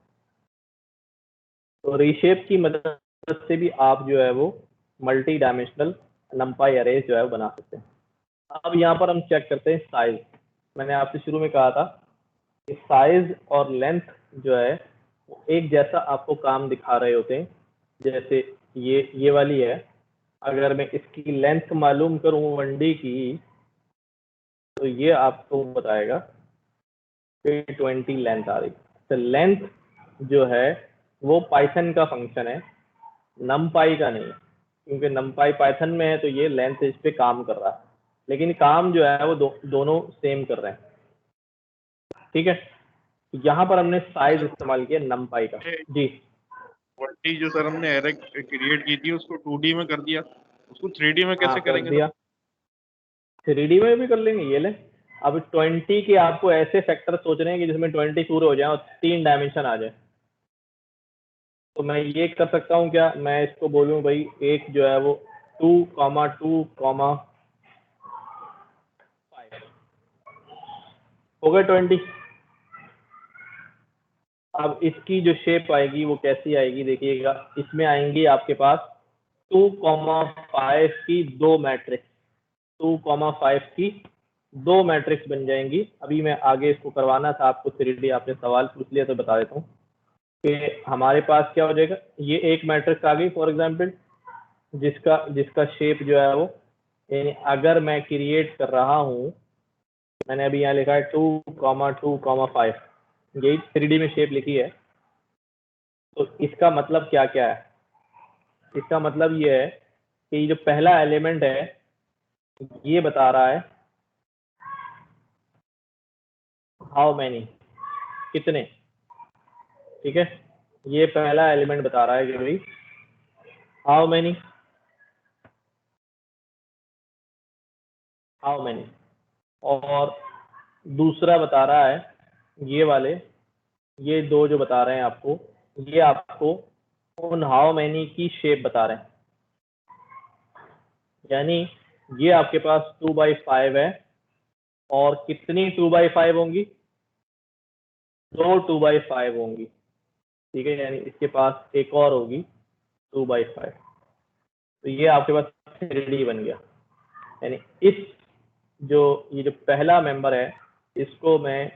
तो रीशेप की मदद से भी आप जो है वो मल्टी डायमेंशनल नंपाई अरेज जो है वो बना सकते हैं। अब यहाँ पर हम चेक करते हैं साइज। मैंने आपसे शुरू में कहा था कि साइज और लेंथ जो है वो एक जैसा आपको काम दिखा रहे होते हैं। जैसे ये वाली है, अगर मैं इसकी लेंथ मालूम करूँ 1D की, तो ये आपको बताएगा कि 20 लेंथ आ रही। तो लेंथ जो है वो पाइथन का फंक्शन है, नमपाई का नहीं है, क्योंकि नमपाई पाइथन में है तो ये लेंथ इस पे काम कर रहा है, लेकिन काम जो है वो दोनों सेम कर रहे हैं। ठीक है, यहाँ पर हमने साइज इस्तेमाल किया नमपाई का। जी, 1D जो सर हमने एरे क्रिएट की थी उसको 2D में कर दिया, उसको 3D में कैसे कर करेंगे? दिया, 3D में भी कर लेंगे। ये ले, अब 20 के आपको ऐसे फैक्टर सोचने हैं कि जिसमें 20 पूरे हो जाए और 3 डायमेंशन आ जाए। तो मैं ये कर सकता हूँ क्या, मैं इसको बोलूँ भाई एक जो है वो 2,2,5 हो गए 20। अब इसकी जो शेप आएगी वो कैसी आएगी देखिएगा, इसमें आएंगी आपके पास 2,5 की 2 मैट्रिक्स, 2,5 की 2 मैट्रिक्स बन जाएंगी। अभी मैं आगे इसको करवाना था आपको 3D, आपने सवाल पूछ लिया तो बता देता हूँ कि हमारे पास क्या हो जाएगा। ये एक मैट्रिक्स आ गई फॉर एग्जांपल, जिसका शेप जो है वो, यानी अगर मैं क्रिएट कर रहा हूँ, मैंने अभी यहाँ लिखा है 2,2,5, यही 3D में शेप लिखी है। तो इसका मतलब क्या क्या है, इसका मतलब ये है कि जो पहला एलिमेंट है ये बता रहा है हाउ मैनी, कितने। ठीक है, ये पहला एलिमेंट बता रहा है कि भाई हाउ मैनी, हाउ मैनी। और दूसरा बता रहा है ये वाले, ये दो जो बता रहे हैं आपको, ये आपको उन हाउ मैनी की शेप बता रहे हैं। यानी ये आपके पास 2/5 है और कितनी 2/5 होंगी, 2 2/5 होंगी। ठीक है, यानी इसके पास एक और होगी 2/5। तो ये आपके पास 3D बन गया। यानी ये जो पहला मेंबर है इसको मैं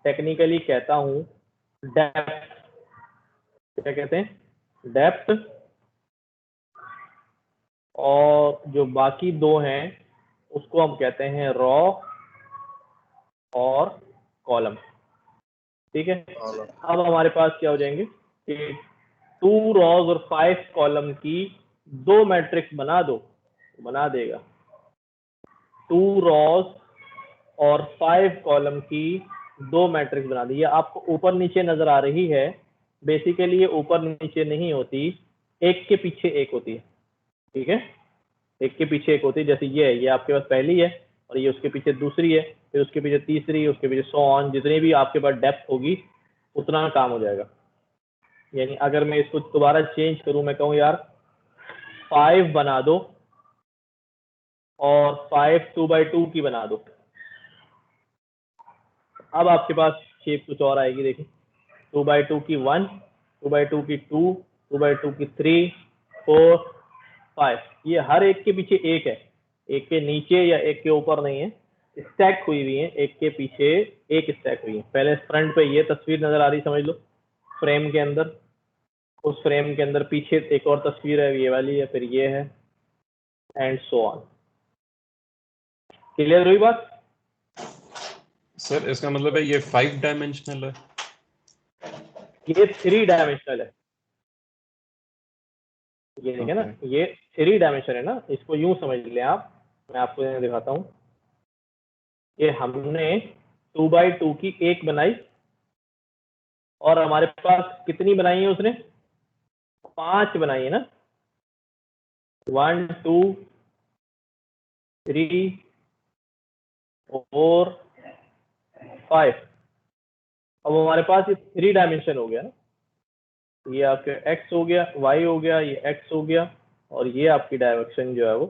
टेक्निकली कहता हूँ डेप्थ, क्या कहते हैं, डेप्थ, और जो बाकी दो हैं उसको हम कहते हैं रॉ और कॉलम। ठीक है, अब हमारे पास क्या हो जाएंगे कि 2 रॉज और 5 कॉलम की 2 मैट्रिक्स बना दो, बना देगा। 2 रॉज और 5 कॉलम की 2 मैट्रिक्स बना दी। ये आपको ऊपर नीचे नजर आ रही है, बेसिकली ये ऊपर नीचे नहीं होती, एक के पीछे एक होती है। ठीक है, एक के पीछे एक होती है। जैसे ये आपके पास पहली है और ये उसके पीछे दूसरी है, फिर उसके पीछे तीसरी, उसके पीछे सो ऑन, जितनी भी आपके पास डेप्थ होगी उतना काम हो जाएगा। यानी अगर मैं इसको दोबारा चेंज करूं, मैं कहूं यार 5 बना दो और 5 2x2 की बना दो, अब आपके पास शेप कुछ और आएगी। देखिए 2x2 की 1, 2x2 की 2, 2x2 की 3, 4, 5, ये हर एक के पीछे एक है, एक के नीचे या एक के ऊपर नहीं है, स्टैक हुई हुई है, एक के पीछे एक स्टैक हुई है। पहले फ्रंट पे ये तस्वीर नजर आ रही, समझ लो फ्रेम के अंदर, उस फ्रेम के अंदर पीछे एक और तस्वीर है, ये वाली है, फिर ये है, एंड सो ऑन। क्लियर हुई बात? सर इसका मतलब है ये 5 डायमेंशनल है? ये 3 डायमेंशनल है। ये देखें ना, ये 3 डायमेंशन है ना, इसको यूं समझ लें आप, मैं आपको यहाँ दिखाता हूँ। ये हमने 2x2 की एक बनाई और हमारे पास कितनी बनाई है उसने, 5 बनाई है ना, 1 2 3 4 5। अब हमारे पास ये 3 डायमेंशन हो गया ना, ये आपके x हो गया, y हो गया, ये x हो गया, और ये आपकी डायरेक्शन जो है वो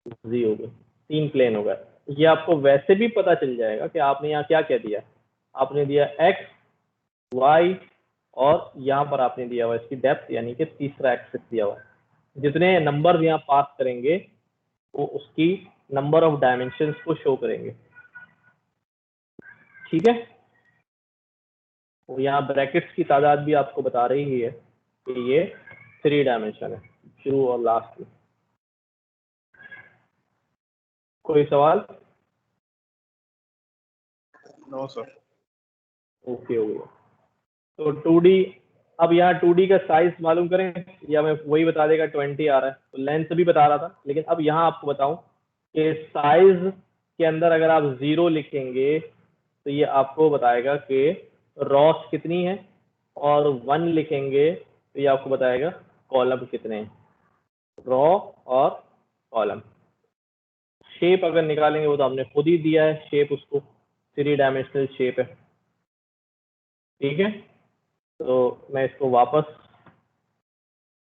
z हो गई, 3 प्लेन हो गया। ये आपको वैसे भी पता चल जाएगा कि आपने यहाँ क्या क्या दिया, आपने दिया x y और यहाँ पर आपने दिया हुआ इसकी डेप्थ, यानी कि तीसरा एक्सिस दिया हुआ। जितने नंबर यहाँ पास करेंगे वो उसकी नंबर ऑफ डायमेंशंस को शो करेंगे। ठीक है, और यहाँ ब्रैकेट्स की तादाद भी आपको बता रही है कि ये 3 डायमेंशन है, शुरू और लास्ट में। कोई सवाल? No sir. ओके हो गया। तो 2D, अब यहाँ 2D का साइज मालूम करें, या मैं वही बता देगा 20 आ रहा है, तो लेंथ भी बता रहा था, लेकिन अब यहाँ आपको बताऊं कि साइज के अंदर अगर आप 0 लिखेंगे तो ये आपको बताएगा कि रॉस कितनी है, और 1 लिखेंगे तो ये आपको बताएगा कॉलम कितने हैं, रॉ और कॉलम। शेप अगर निकालेंगे वो तो हमने खुद ही दिया है, शेप उसको 3 डायमेंशनल शेप है। ठीक है, तो मैं इसको वापस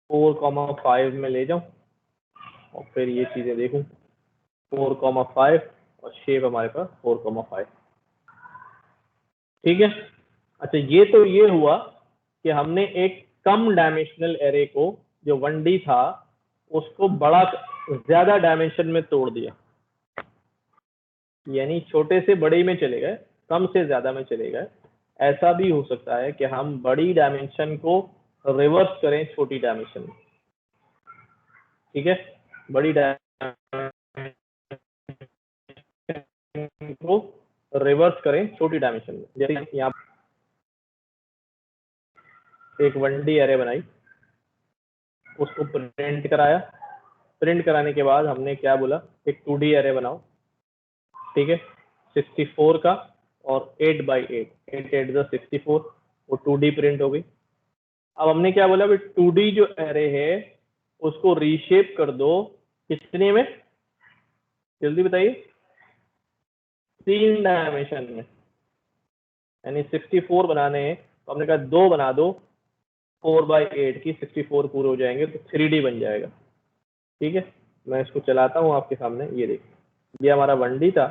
4,5 में ले जाऊं और फिर ये चीजें देखूं, 4,5 और शेप हमारे पास 4,5। ठीक है, अच्छा ये हुआ कि हमने एक कम डायमेंशनल एरे को, जो 1D था, उसको बड़ा ज्यादा डायमेंशन में तोड़ दिया, यानी छोटे से बड़े में चले गए, कम से ज्यादा में चले गए। ऐसा भी हो सकता है कि हम बड़ी डायमेंशन को रिवर्स करें छोटी डायमेंशन में। ठीक है, बड़ी डायमेंशन को रिवर्स करें छोटी डायमेंशन में। जैसे यहाँ एक 1D एरे बनाई, उसको प्रिंट कराया, प्रिंट कराने के बाद हमने क्या बोला, एक 2D एरे बनाओ। ठीक है, 64 का और 8x8, 8 8 64, वो 2D प्रिंट हो गई। अब हमने क्या बोला, 2D जो एरे है उसको रीशेप कर दो, कितने में, जल्दी बताइए, 3 डायमेंशन में। यानी 64 बनाने हैं तो हमने कहा 2 बना दो 4x8 की, 64 पूरे हो जाएंगे तो 3D बन जाएगा। ठीक है, मैं इसको चलाता हूँ आपके सामने, ये देखिए, ये हमारा 1D था,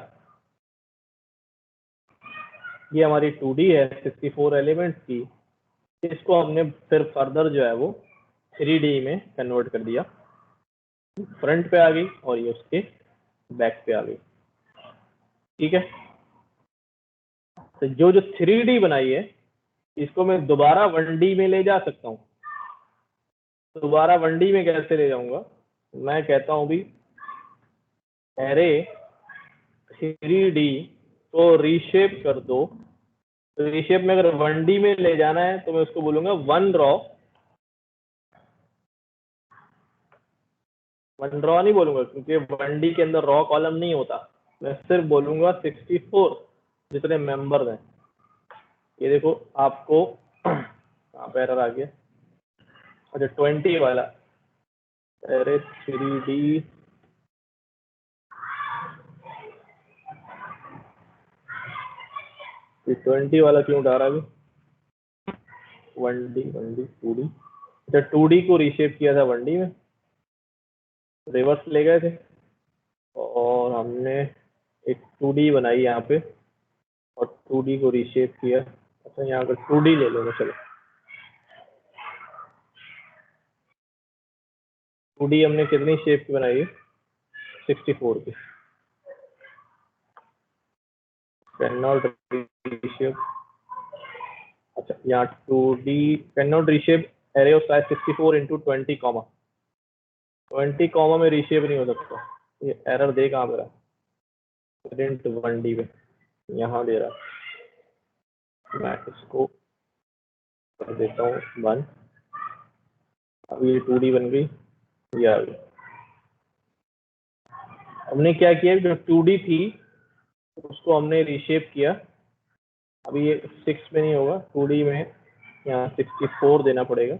ये हमारी 2D है 64 एलिमेंट्स की, इसको हमने फिर फर्दर जो है वो 3D में कन्वर्ट कर दिया, फ्रंट पे आ गई और ये उसके बैक पे आ गई। ठीक है, तो जो 3D बनाई है इसको मैं दोबारा 1D में ले जा सकता हूँ। दोबारा 1D में कैसे ले जाऊंगा? मैं कहता हूँ भी एरे 3D को रीशेप कर दो। रीशेप में अगर 1D में ले जाना है तो मैं उसको बोलूंगा 1 रॉ नहीं बोलूंगा क्योंकि 1D के अंदर रॉ कॉलम नहीं होता। मैं सिर्फ बोलूंगा 64 जितने मेंबर्स हैं। ये देखो आपको कहाँ पे एरर आ गया? अच्छा 20 वाला एरे 3D ये 20 वाला क्यों उठा रहा है? 1D 2D। अच्छा 2D को रीशेप किया था 1D में, रिवर्स ले गए थे और हमने एक 2D बनाई यहाँ पे और 2D को रीशेप किया। अच्छा यहाँ पर 2D ले लो। चलो 2D हमने कितनी शेप की बनाई है? 64 की। Cannot reshape. अच्छा यहाँ 2D cannot reshape array of size 64 into 20 comma 20 comma में रीशेप नहीं हो सकता। ये एरर दे कहाँ मेरा? प्रिंट 1D में यहाँ दे रहा। मैं इसको कर देता हूँ 1। अब ये 2D बन गई। ये आ गई। हमने क्या किया? जो 2D थी उसको हमने रीशेप किया। अभी ये 6 में नहीं होगा, 2D में यहाँ 64 देना पड़ेगा।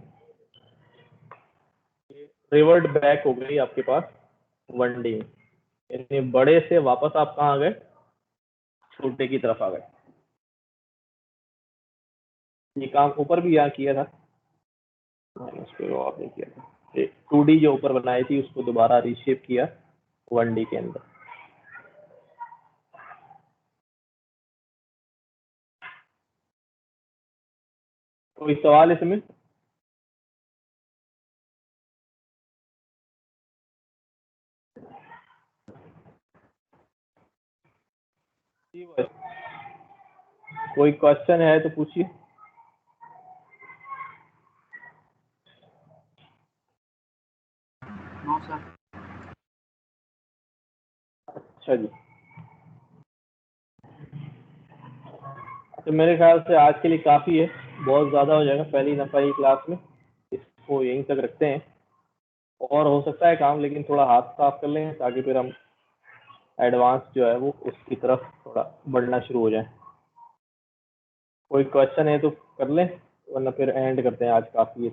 रिवर्ट बैक हो गई आपके पास 1D में। यानी बड़े से वापस आप कहाँ आ गए? छोटे की तरफ आ गए। ये काम ऊपर भी यहाँ किया था, उस पर और नहीं किया था। 2D जो ऊपर बनाई थी उसको दोबारा रीशेप किया 1D के अंदर। कोई सवाल इसमें? कोई क्वेश्चन है तो पूछिए। No sir. अच्छा जी, तो मेरे ख्याल से आज के लिए काफ़ी है, बहुत ज़्यादा हो जाएगा पहली नंबर क्लास में। इसको यहीं तक रखते हैं। और हो सकता है काम, लेकिन थोड़ा हाथ साफ कर लें ताकि फिर हम एडवांस जो है वो उसकी तरफ थोड़ा बढ़ना शुरू हो जाए। कोई क्वेश्चन है तो कर लें, वरना फिर एंड करते हैं। आज काफ़ी है।